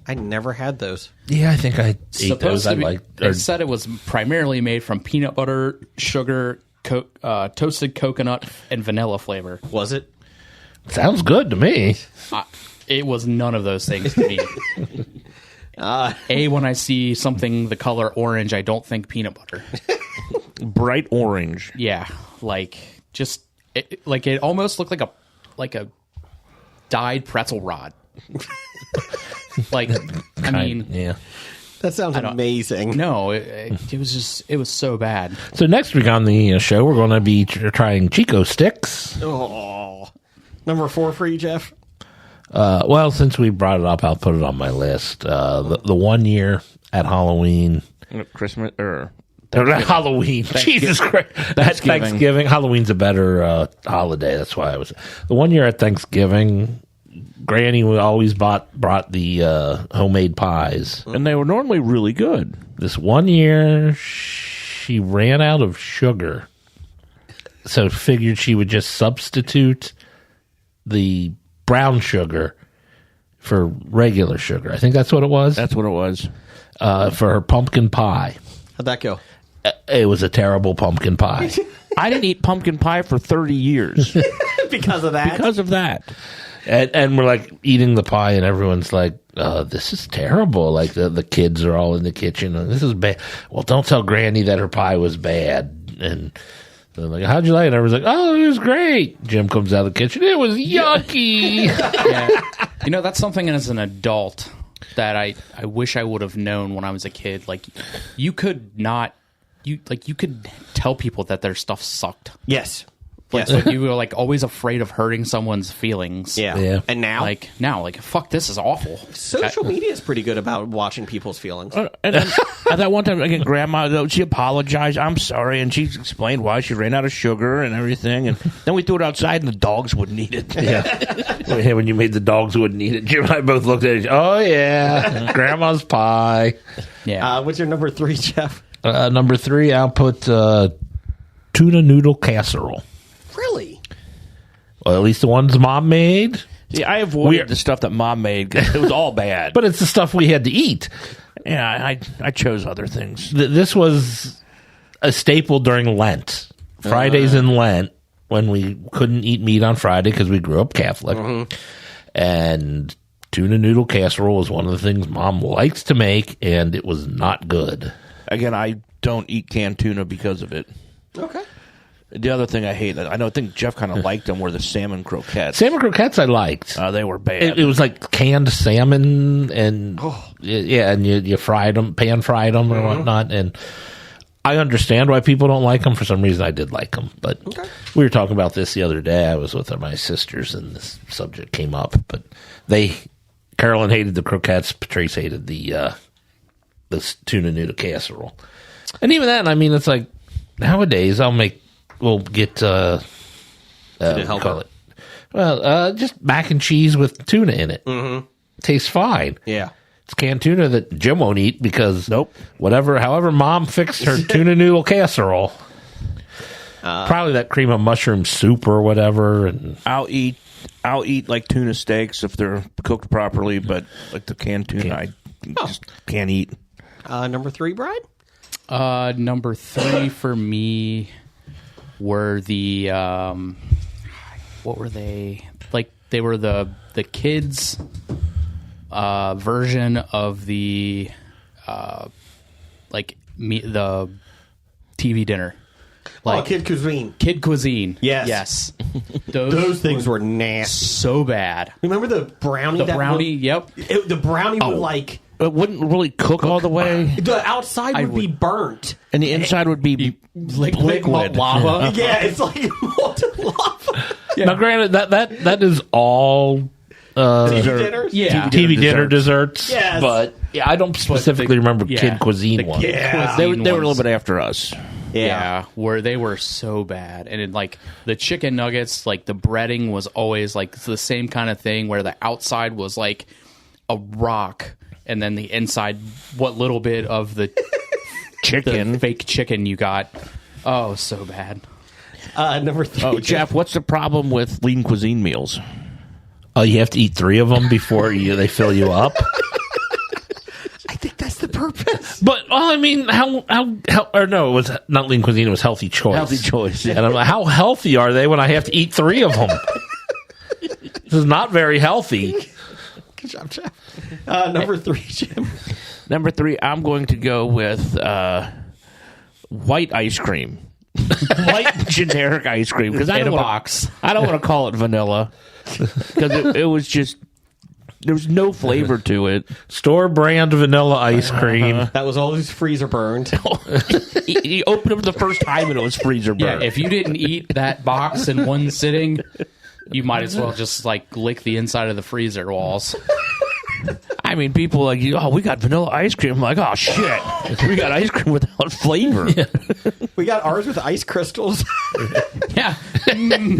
I never had those. Yeah, I think I ate those. I like. It said it was primarily made from peanut butter, sugar, toasted coconut, and vanilla flavor. Was it? Sounds good to me. It was none of those things to me. When I see something the color orange, I don't think peanut butter. Bright orange. Yeah, like just it almost looked like a dyed pretzel rod. Like, I mean, Yeah. That sounds amazing. no, it was so bad. So next week on the show, we're going to be trying Chico Sticks. Oh. Number 4 for you, Jeff? Well, since we brought it up, I'll put it on my list. The 1 year at Halloween. Christmas or Halloween. Jesus Christ. Thanksgiving. Halloween's a better holiday. That's why I was. The 1 year at Thanksgiving, Granny always brought the homemade pies. and they were normally really good. This 1 year, she ran out of sugar. So figured she would just substitute the brown sugar for regular sugar. I think that's what it was. That's what it was. For her pumpkin pie. How'd that go? It was a terrible pumpkin pie. I didn't eat pumpkin pie for 30 years Because of that? because of that. And we're like eating the pie, and everyone's like, this is terrible. Like the kids are all in the kitchen. And this is bad. Well, don't tell Granny that her pie was bad. And they're like, how'd you like it? And everyone's like, oh, it was great. Jim comes out of the kitchen. It was yucky. Yeah. That's something as an adult that I wish I would have known when I was a kid. Like, you could tell people that their stuff sucked. Yes. But you were like always afraid of hurting someone's feelings. Yeah. Yeah. And now? Like fuck, this is awful. Social media is pretty good about watching people's feelings. And then, at that one time, again, Grandma, she apologized. I'm sorry, and she explained why she ran out of sugar and everything. And then we threw it outside, and the dogs wouldn't eat it. Yeah. When you made the dogs wouldn't eat it, Jim and I both looked at each other. Oh, yeah. Grandma's pie. Yeah. What's your number 3, Jeff? Number 3, I'll put tuna noodle casserole. Really? Well, at least the ones Mom made. See, I avoided the stuff that Mom made because it was all bad. But it's the stuff we had to eat. Yeah, I chose other things. This was a staple during Lent. Fridays in Lent, when we couldn't eat meat on Friday because we grew up Catholic. And tuna noodle casserole is one of the things Mom likes to make, and it was not good. Again, I don't eat canned tuna because of it. Okay. The other thing I hate, I think Jeff kind of liked them, were the salmon croquettes. Salmon croquettes I liked. They were bad. It was like canned salmon, and and you fried them, pan fried them or whatnot. And I understand why people don't like them. For some reason, I did like them. But we were talking about this the other day. I was with my sisters, and this subject came up. But Carolyn hated the croquettes. Patrice hated the tuna noodle casserole. And even that, I mean, it's like nowadays we'll get just mac and cheese with tuna in it. Mm-hmm. Tastes fine. Yeah. It's canned tuna that Jim won't eat because however mom fixed her tuna noodle casserole. Probably that cream of mushroom soup or whatever. And I'll eat like tuna steaks if they're cooked properly, but like the canned tuna, I just can't eat. Number 3, Brian? Number 3 for me were the what were they? Like they were the kids version of the the TV dinner. Like Kid Cuisine. Kid Cuisine. Yes. Those things were nasty. So bad. Remember the brownie? The brownie, the brownie would like... It wouldn't really cook all the way. The outside would be burnt. And the inside would be liquid. Lava. Yeah, it's like molten lava. Yeah. Now, granted, that is all TV dinners? Yeah. TV dinner desserts. Yes. But I don't specifically remember Kid Cuisine ones. Yeah. They were a little bit after us. Yeah, where they were so bad. And like the chicken nuggets, like the breading was always like the same kind of thing where the outside was like a rock and then the inside, what little bit of the chicken, the fake chicken you got. Oh, so bad. Number 3. Oh, Jeff, what's the problem with Lean Cuisine meals? You have to eat 3 of them before they fill you up. I think that's the purpose. But I mean, how or no, it was not Lean Cuisine. It was Healthy Choice. Healthy Choice. Yeah. And I'm like, how healthy are they when I have to eat 3 of them? This is not very healthy. Good job, Jeff. Number 3, Jim. Number 3, I'm going to go with white ice cream. White generic ice cream. Because I don't want to call it vanilla. Because it was just, there was no flavor to it. Store brand vanilla ice cream. That was always freezer burned. You opened it the first time and it was freezer burned. Yeah, if you didn't eat that box in one sitting, you might as well just like lick the inside of the freezer walls. I mean, people are like, oh, we got vanilla ice cream. I'm like, oh, shit. We got ice cream without flavor. Yeah. We got ours with ice crystals. Yeah. Even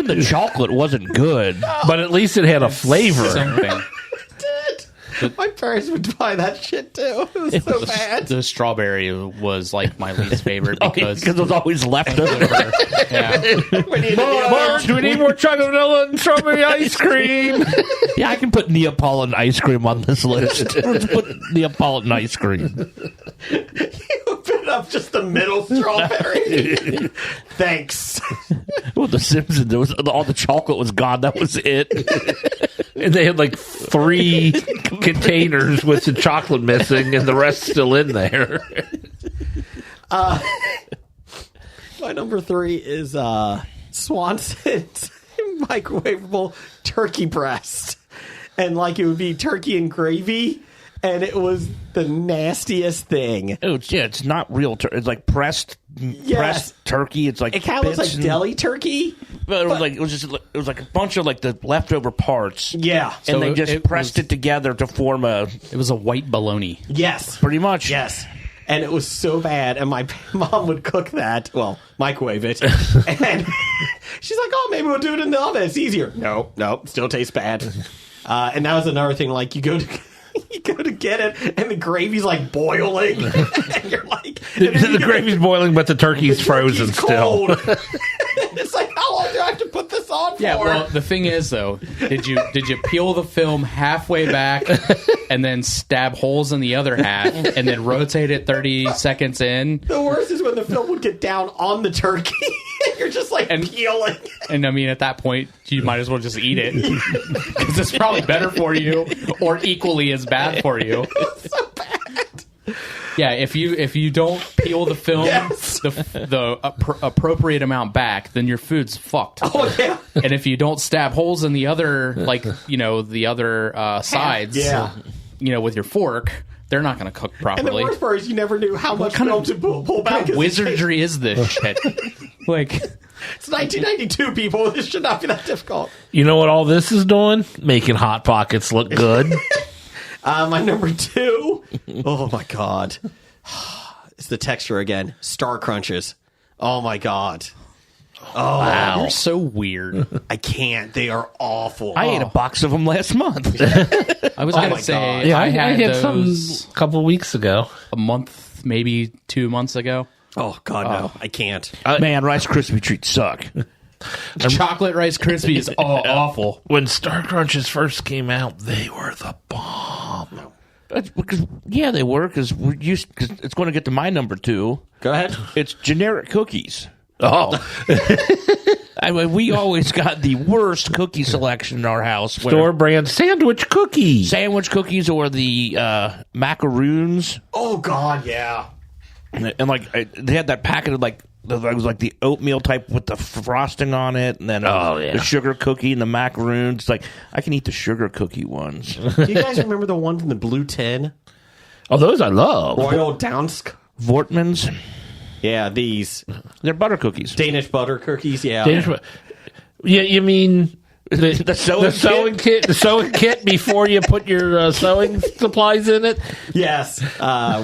the chocolate wasn't good. But at least it had a flavor. Something. My parents would buy that shit too. It was so bad. The strawberry was like my least favorite because it was always left over. Yeah. Mom, do we need more chocolate vanilla and strawberry ice cream? Yeah, I can put Neapolitan ice cream on this list. Let's put Neapolitan ice cream. You open up just the middle strawberry. Thanks. Well, The Simpsons, all the chocolate was gone. That was it. And they had like 3 containers with the chocolate missing and the rest still in there. My number 3 is Swanson's microwavable turkey breast. And like it would be turkey and gravy. And it was the nastiest thing. It's not real turkey. It's like pressed turkey. It's like it kind of looks like deli turkey. But it was like a bunch of like the leftover parts. Yeah, and so they just pressed it together to form a. It was a white bologna. Yes, pretty much. Yes, and it was so bad. And my mom would cook that. Well, microwave it, and she's like, "Oh, maybe we'll do it in the oven. It's easier." No, still tastes bad. And that was another thing. Like you go to get it, and the gravy's like boiling. And you're like, the gravy's boiling, but the turkey's frozen still. It's like, how long do I have to put this on for? Yeah, well, the thing is, though, did you peel the film halfway back and then stab holes in the other half and then rotate it 30 seconds in? The worst is when the film would get down on the turkey. You're just like peeling. And I mean, at that point, you might as well just eat it. Because it's probably better for you or equally as bad for you. It's so bad. Yeah, if you don't peel the film appropriate amount back, then your food's fucked. Oh yeah. And if you don't stab holes in the other, the other sides, with your fork, they're not going to cook properly. And the worst part is you never knew how much film to pull back. What kind of wizardry is this shit? It's 1992, people. This should not be that difficult. You know what all this is doing? Making Hot Pockets look good. My number 2. Oh my god. It's the texture again. Star Crunches. Oh my god. Oh wow. You're so weird. I can't. They are awful. I ate a box of them last month. I was going to say, I had some a couple of weeks ago. A month, maybe 2 months ago. Oh god, no. I can't. Man, Rice Krispie treats suck. Chocolate Rice Krispie is awful. When Star Crunches first came out, they were the bomb. Because they were. Because it's going to get to my number 2. Go ahead. It's generic cookies. Oh, I mean, we always got the worst cookie selection in our house. Store brand sandwich cookies, or the macaroons. Oh god, yeah. And they had that packet of it was like the oatmeal type with the frosting on it, and then the sugar cookie and the macaroons. It's like, I can eat the sugar cookie ones. Do you guys remember the ones in the blue tin? Oh, those I love. Royal Dansk. Vortmans. Yeah, these. They're butter cookies. Danish butter cookies, yeah. Yeah, you mean the sewing kit? The sewing kit before you put your sewing supplies in it? Yes.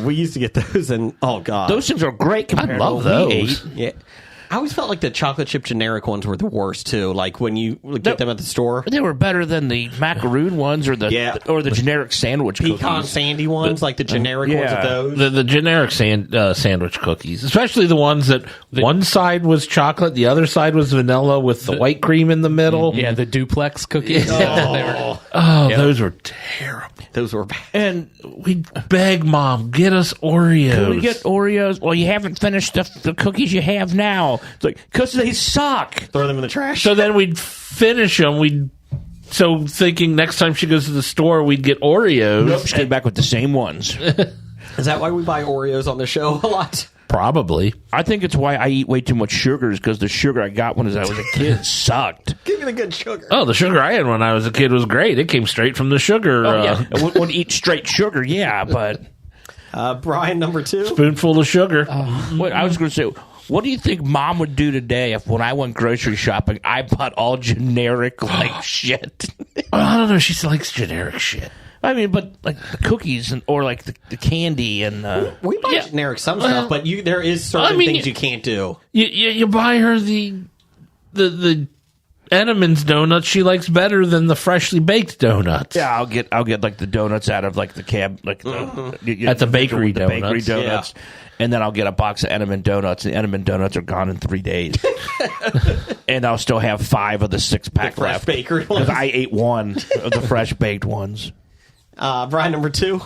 We used to get those, and oh god. Those things are great compared I love to what we those. ate. Yeah. I always felt like the chocolate chip generic ones were the worst too. Like when you get them at the store, they were better than the macaroon ones or the generic sandwich pecan cookies. sandy ones, like the generic ones of those. The generic sandwich cookies, especially the ones that one side was chocolate, the other side was vanilla with the white cream in the middle. Yeah, the duplex cookies. Those were terrible. Those were bad. And we'd beg Mom, get us Oreos. Can we get Oreos? Well, you haven't finished the cookies you have now. It's like, because they suck. Throw them in the trash. So then we'd finish them. So thinking next time she goes to the store, we'd get Oreos. Nope, she came back with the same ones. Is that why we buy Oreos on the show a lot? Probably. I think it's why I eat way too much sugars, because the sugar I got when I was a kid sucked. Give me the good sugar. Oh, the sugar I had when I was a kid was great. It came straight from the sugar. Oh, yeah. I wouldn't eat straight sugar, but... Brian, number 2? Spoonful of sugar. I was going to say... What do you think Mom would do today if when I went grocery shopping, I bought all generic, shit? I don't know. She likes generic shit. I mean, but like the cookies or like the candy and... we buy generic some stuff, but there is certain things you can't do. You buy her the Entenmann's donuts she likes better than the freshly baked donuts. Yeah, I'll get like the donuts out of like the cab, like at the bakery donuts. Bakery donuts. Yeah. And then I'll get a box of Entenmann donuts. The Entenmann donuts are gone in 3 days. And I'll still have 5 of the 6-pack left. Bakery ones. Because I ate 1 of the fresh baked ones. Brian, number 2?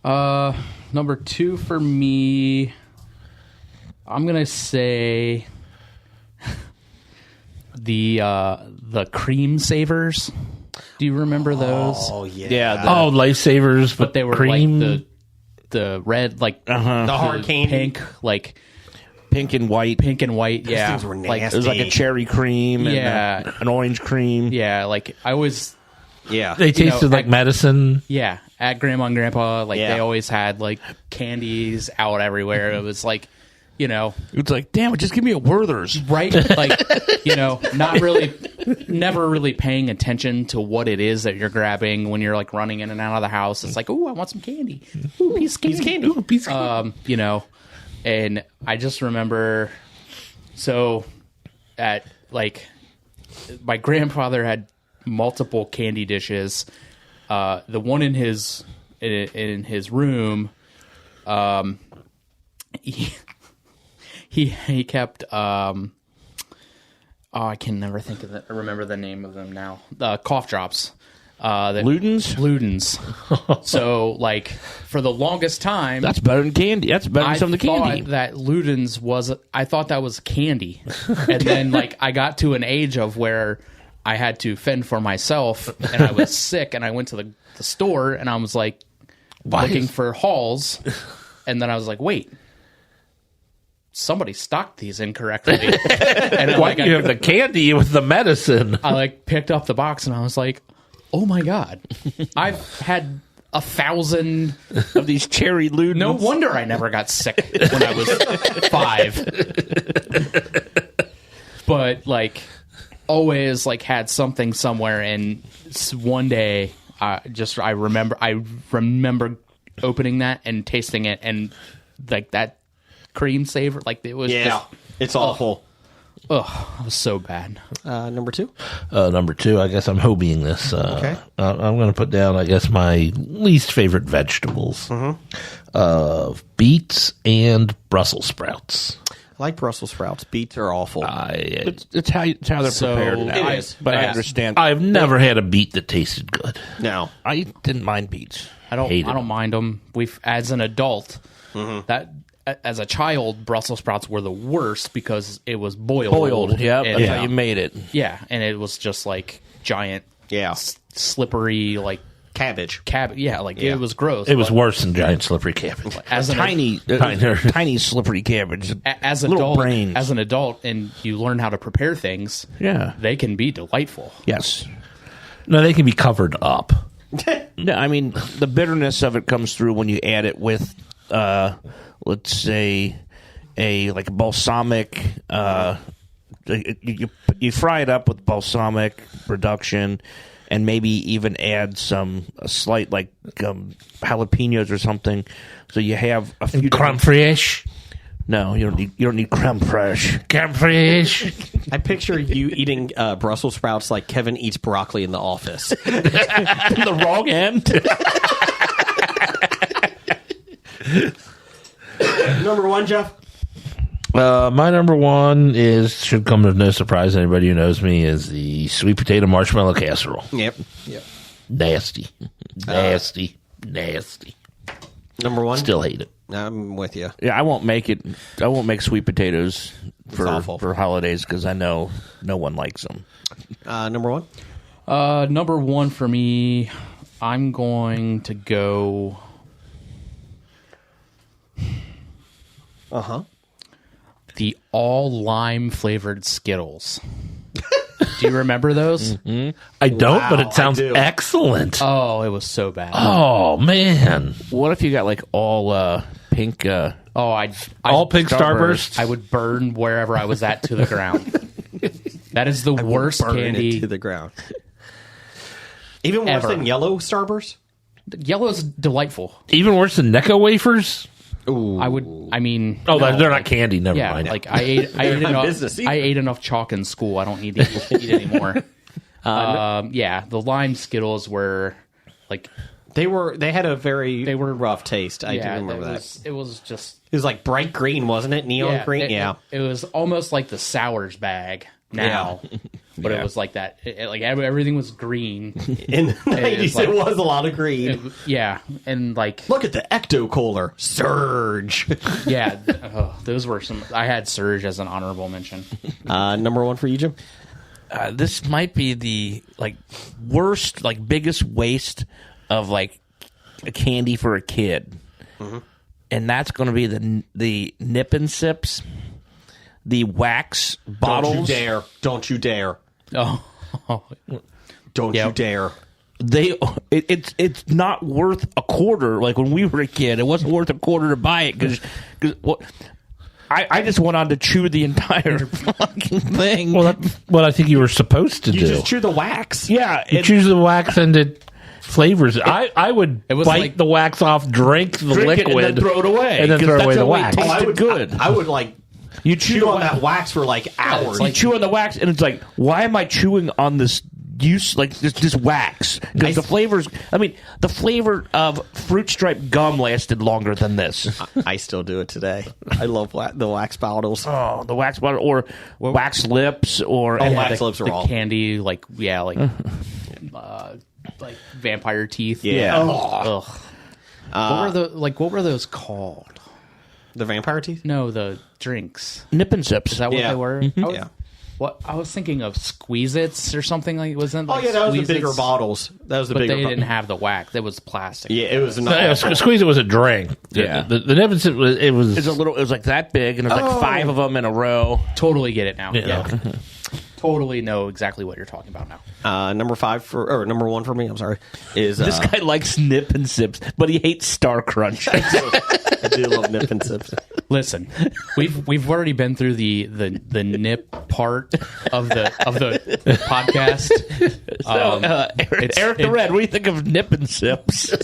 Number 2 for me, I'm going to say the cream savers. Do you remember those? Oh, yeah. Yeah. Lifesavers, but they were cream. like the red, like the hard candy, pink, like pink and white. Those things were nasty. Like it was like a cherry cream and an orange cream. Yeah, like I always. Yeah, they tasted like medicine. Yeah, at Grandma and Grandpa, they always had like candies out everywhere. It was like, it's like, damn it, just give me a Werther's, right? Like, not really, never really paying attention to what it is that you're grabbing when you're like running in and out of the house. It's like, oh, I want some candy. Ooh, piece of candy. Ooh, piece of candy. And I just remember, so at like, my grandfather had multiple candy dishes. The one in his room, he kept I can never remember the name of them now. Cough drops. Ludens. So like for the longest time, that's better than candy. That's better than some of the candy. That Ludens I thought that was candy, and then like I got to an age of where I had to fend for myself, and I was sick, and I went to the store, and I was like looking for Halls, and then I was like, wait, somebody stocked these incorrectly. And Why do you have the candy with the medicine? I like picked up the box and I was like, oh my God, I've had 1,000 of these cherry Ludens. No wonder I never got sick when I was 5. But like, always like had something somewhere, and one day I remember opening that and tasting it, and like that cream savor, like it was it's awful. Oh, it was so bad. Number 2? Number 2, I guess I'm hobbying this. Okay. I'm going to put down, I guess, my least favorite vegetables. Beets and Brussels sprouts. I like Brussels sprouts. Beets are awful. It's how they're prepared. Now. It is. But I understand. I've never had a beet that tasted good. No. I didn't mind beets. I don't mind them. As an adult, as a child, Brussels sprouts were the worst because it was boiled. Yeah, and, that's how you made it. Yeah, and it was just like giant, slippery, like cabbage. Yeah, like it was gross. It was worse than giant slippery cabbage. As an tiny slippery cabbage. As an adult, and you learn how to prepare things. Yeah, they can be delightful. Yes. No, they can be covered up. No, I mean the bitterness of it comes through when you add it with, let's say, a balsamic. You fry it up with balsamic production, and maybe even add a slight jalapenos or something. So you have a few creme fraiche. No, you don't need creme fraiche. Creme fraiche. I picture you eating Brussels sprouts like Kevin eats broccoli in The Office. The wrong end. Number 1, Jeff? My number 1 should come as no surprise to anybody who knows me, is the sweet potato marshmallow casserole. Yep. Nasty. Number 1? Still hate it. I'm with you. Yeah, I won't make it. I won't make sweet potatoes for holidays because I know no one likes them. Number 1? Number 1 for me, I'm going to go. The all lime flavored Skittles. Do you remember those? Mm-hmm. I don't, but it sounds excellent. Oh, it was so bad. Oh man! What if you got all pink? All pink Starburst. I would burn wherever I was at to the ground. That is the worst candy to the ground. Even worse ever. than yellow Starburst. Yellow is delightful. Even worse than Necco wafers. Ooh. I mean, oh, no, they're not candy. Never mind. Like I ate enough chalk in school. I don't need to eat anymore. The lime Skittles were like they had a very rough taste. I do remember that. It was just it was like bright green, wasn't it? Neon green. It was almost like the Sours bag now. But it was like that. Everything was green. In the 90s, it was a lot of green. And like... Look at the Ecto Cooler. Surge. Yeah. Those were some... I had Surge as an honorable mention. Number 1 for you, Jim? This might be the worst, biggest waste of a candy for a kid. Mm-hmm. And that's going to be the Nip and Sips. The wax bottles. Don't you dare. Oh. Don't you dare. It's not worth a quarter. Like when we were a kid, it wasn't worth a quarter to buy it because I just went on to chew the entire fucking thing. Well, that's what I think you were supposed to do. You just chew the wax. Yeah. You choose the wax and it flavors it. I would bite the wax off, drink the liquid, and then throw it away. And then throw away the wax. I would you chew on that wax for hours. You chew on the wax, and it's like, why am I chewing on this this wax? Because the flavors. I mean, the flavor of Fruit Stripe gum lasted longer than this. I still do it today. I love the wax bottles. Oh, the wax bottle or wax lips or wax lips are all candy. Like vampire teeth. Yeah. Ugh. What were those called? The vampire teeth? No, the drinks. Nip and Sips. Is that what they were? Mm-hmm. Yeah. What I was thinking of Squeeze-Its or something like wasn't. Oh Like yeah, that was the bigger Squeeze-Its? bottles. That was the But bigger. they didn't have the wax. That was plastic. Yeah, it was So, not. Squeeze It was a drink. Yeah. The Nip and Sip was it was It's a little. It was like that big, and there's like 5 of them in a row. Totally get it now. Yeah. Totally know exactly what you're talking about now. Number 1 for me. I'm sorry. Is This guy likes Nip and Sips, but he hates Star Crunch. I do love Nip and Sips. Listen, we've already been through the nip part of the podcast. Eric the Red, what do you think of Nip and Sips?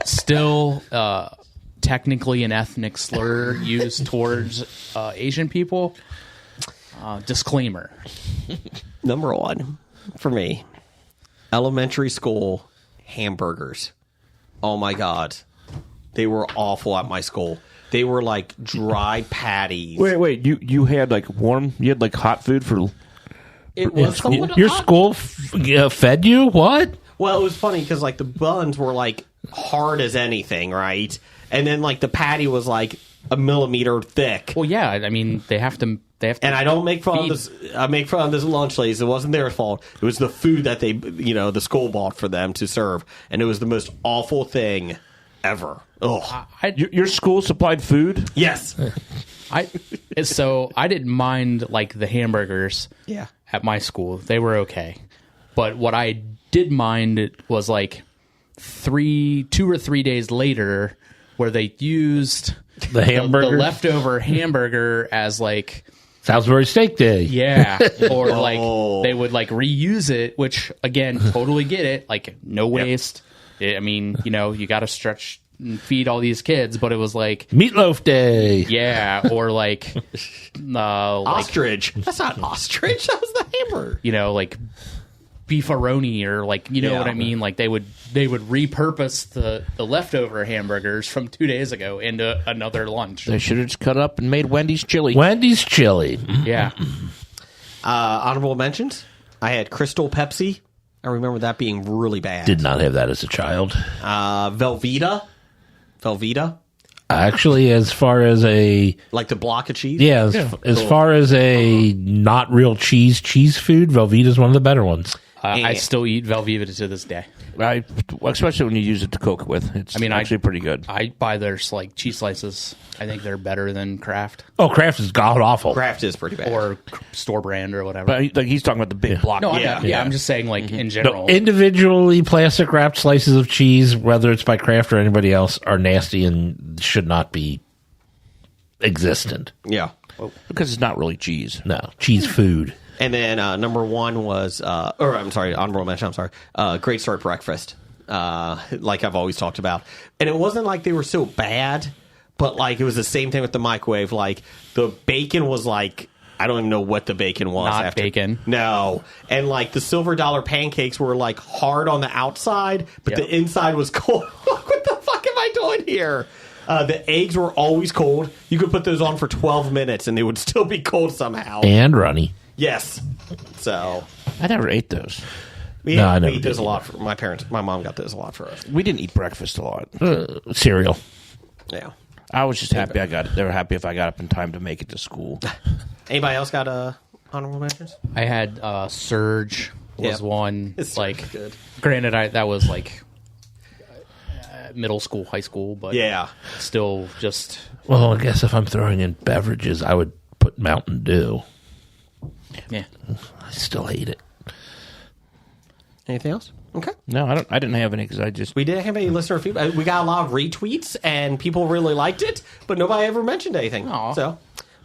Still technically an ethnic slur used towards Asian people. Disclaimer. Number 1 for me, elementary school hamburgers. Oh my god, they were awful at my school. They were like dry patties. Wait, you had like you had like hot food for. It was somewhat your odd. school fed you what? Well, it was funny because like the buns were like hard as anything, right? And then like the patty was like a millimeter thick. Well, yeah, I mean they have to. And I don't make fun of feed- this. I make fun of this lunch ladies. It wasn't their fault. It was the food that they, the school bought for them to serve, and it was the most awful thing ever. Ugh. Your school supplied food? Yes. So I didn't mind like the hamburgers. Yeah. At my school, they were okay, but what I did mind was like 2 or 3 days later, where they used The hamburger? the leftover hamburger as like. Salisbury Steak Day. Yeah, or like they would like reuse it, which again, totally get it. Like no waste. I mean, you got to stretch and feed all these kids, but it was like Meatloaf Day. yeah, or like Ostrich. That's not ostrich. That was the hamburger. like beefaroni or like Yeah. what I mean. Like they would repurpose the leftover hamburgers from 2 days ago into another lunch. They should have just cut up and made Wendy's chili. Wendy's chili. Yeah. Honorable mentions. I had Crystal Pepsi. I remember that being really bad. Did not have that as a child. Velveeta. Actually, as far as a Like the block of cheese. yeah, as far as a not real cheese food, Velveeta is one of the better ones. I still eat Velveeta to this day. Especially when you use it to cook with. It's actually pretty good. I buy their like cheese slices. I think they're better than Kraft Oh, Kraft is god awful. Kraft is pretty bad. or store brand or whatever. But like he's talking about the big block. No, Yeah. I'm just saying like in No, general. individually plastic wrapped slices of cheese, whether it's by Kraft or anybody else, are nasty and should not be existent. Yeah. Because it's not really cheese. No, cheese food. And then number 1 was, honorable mention, Great Start Breakfast, like I've always talked about. And it wasn't like they were so bad, but like it was the same thing with the microwave. Like the bacon was like, I don't even know what the bacon was. Not bacon. No. And like the silver dollar pancakes were like hard on the outside, but the inside was cold. What the fuck am I doing here? The eggs were always cold. You could put those on for 12 minutes and they would still be cold somehow. And runny. Yes. So I never ate those. we No, I never ate those did a lot for my parents. My mom got those a lot for us. We didn't eat breakfast a lot. Cereal. Yeah. I was just happy I got it. They were happy if I got up in time to make it to school. Anybody else got honorable mentions? I had Surge was Yeah. one. It's Like, good. granted, that was like middle school, high school, but Yeah. still just Well, I guess if I'm throwing in beverages, I would put Mountain Dew. yeah. I still hate it. Anything else? Okay. No, I didn't have any because I just. We didn't have any listener feedback. We got a lot of retweets and people really liked it, but nobody ever mentioned anything. Aw. So,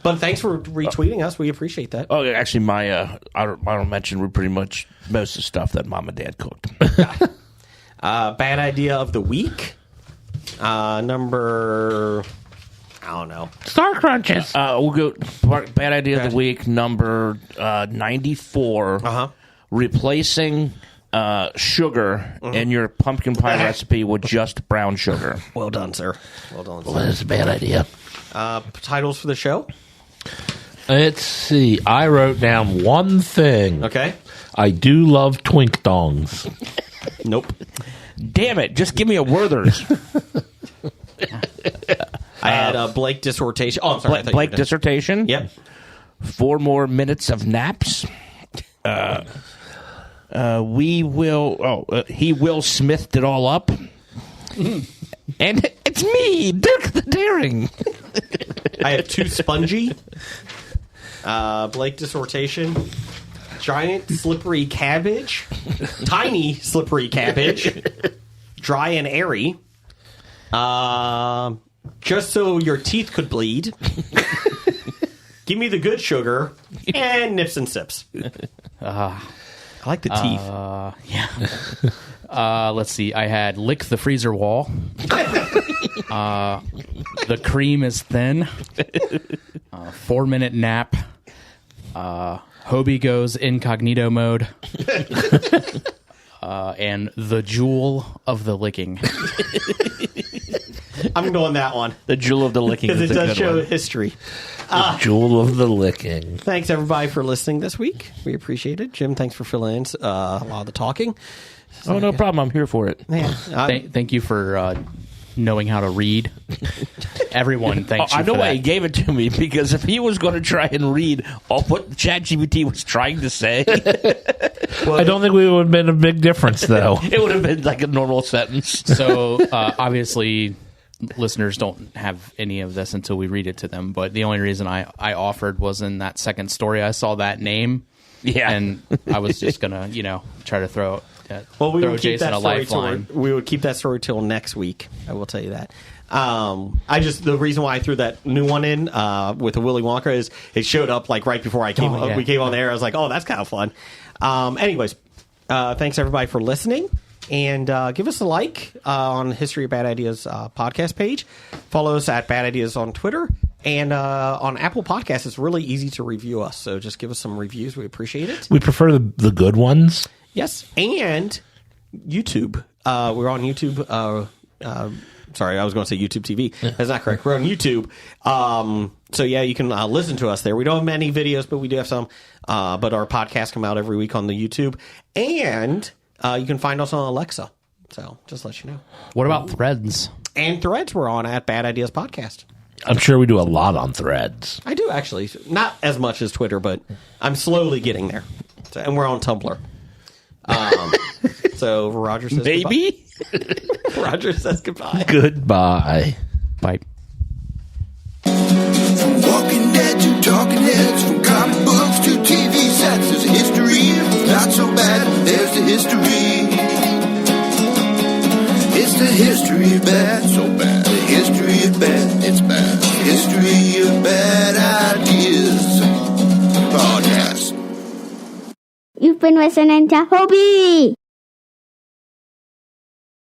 but thanks for retweeting us. We appreciate that. Oh, actually, my I don't mention pretty much most of the stuff that mom and dad cooked. Bad idea of the week. Number, I don't know. Star Crunches. We'll go bad idea of the week number 94. Uh-huh. Replacing sugar in your pumpkin pie recipe with just brown sugar. Well done, sir. Well done, sir. Well, that's a bad idea. Titles for the show? Let's see. I wrote down one thing. Okay. I do love Twink Dongs. Nope. Damn it! Just give me a Werther's. I had a Blake dissertation. Oh, I'm sorry. I thought you Blake were done. dissertation. Yep. 4 more minutes of naps. He Will Smithed it all up. And it's me, Dirk the Daring. I have 2 spongy. Blake Dissertation. Giant slippery cabbage. Tiny slippery cabbage. Dry and airy. Just so your teeth could bleed. Give me the good sugar. And nips and sips. I like the teeth. Yeah. Let's see. I had lick the freezer wall. The cream is thin. 4-minute nap. Hobie goes incognito mode. And the jewel of the licking. I'm going that one. The jewel of the licking. Because it does show history. Jewel of the licking. Thanks, everybody, for listening this week. We appreciate it. Jim, thanks for filling in a lot of the talking. Oh, no problem. I'm here for it. Yeah. Thank you for knowing how to read. Everyone thanks you I know for why that. he gave it to me, because if he was going to try and read all what ChatGPT was trying to say, I don't think we would have been a big difference, though. it would have been like a normal sentence. So, obviously, listeners don't have any of this until we read it to them. But the only reason I offered was in that second story. I saw that name. Yeah. And I was just going to, try to throw we would keep Jason that a story lifeline. we would keep that story till next week. I will tell you that. The reason why I threw that new one in with the Willy Wonka is it showed up like right before we came on the air. I was like, oh, that's kind of fun. Anyways, thanks everybody for listening, and give us a like on History of Bad Ideas podcast page. Follow us at Bad Ideas on Twitter, and on Apple Podcasts. It's really easy to review us, so just give us some reviews. We appreciate it. We prefer the good ones. Yes, and YouTube. We're on YouTube. Sorry, I was going to say YouTube TV. That's not correct. We're on YouTube. So, yeah, you can listen to us there. We don't have many videos, but we do have some. But our podcasts come out every week on the YouTube. And you can find us on Alexa. So, just to let you know. What about Threads? And Threads we're on at Bad Ideas Podcast. I'm sure we do a lot on Threads. I do, actually. Not as much as Twitter, but I'm slowly getting there. So, and we're on Tumblr. So Roger says Maybe. Goodbye. Roger says goodbye. Goodbye. Bye. From Walking Dead to Talking Heads, from comic books to TV sets, there's a history. Not so bad, there's the history. It's the history of bad, so bad. The history of bad, it's bad. History of Bad Ideas podcast. You've been listening to Hobie.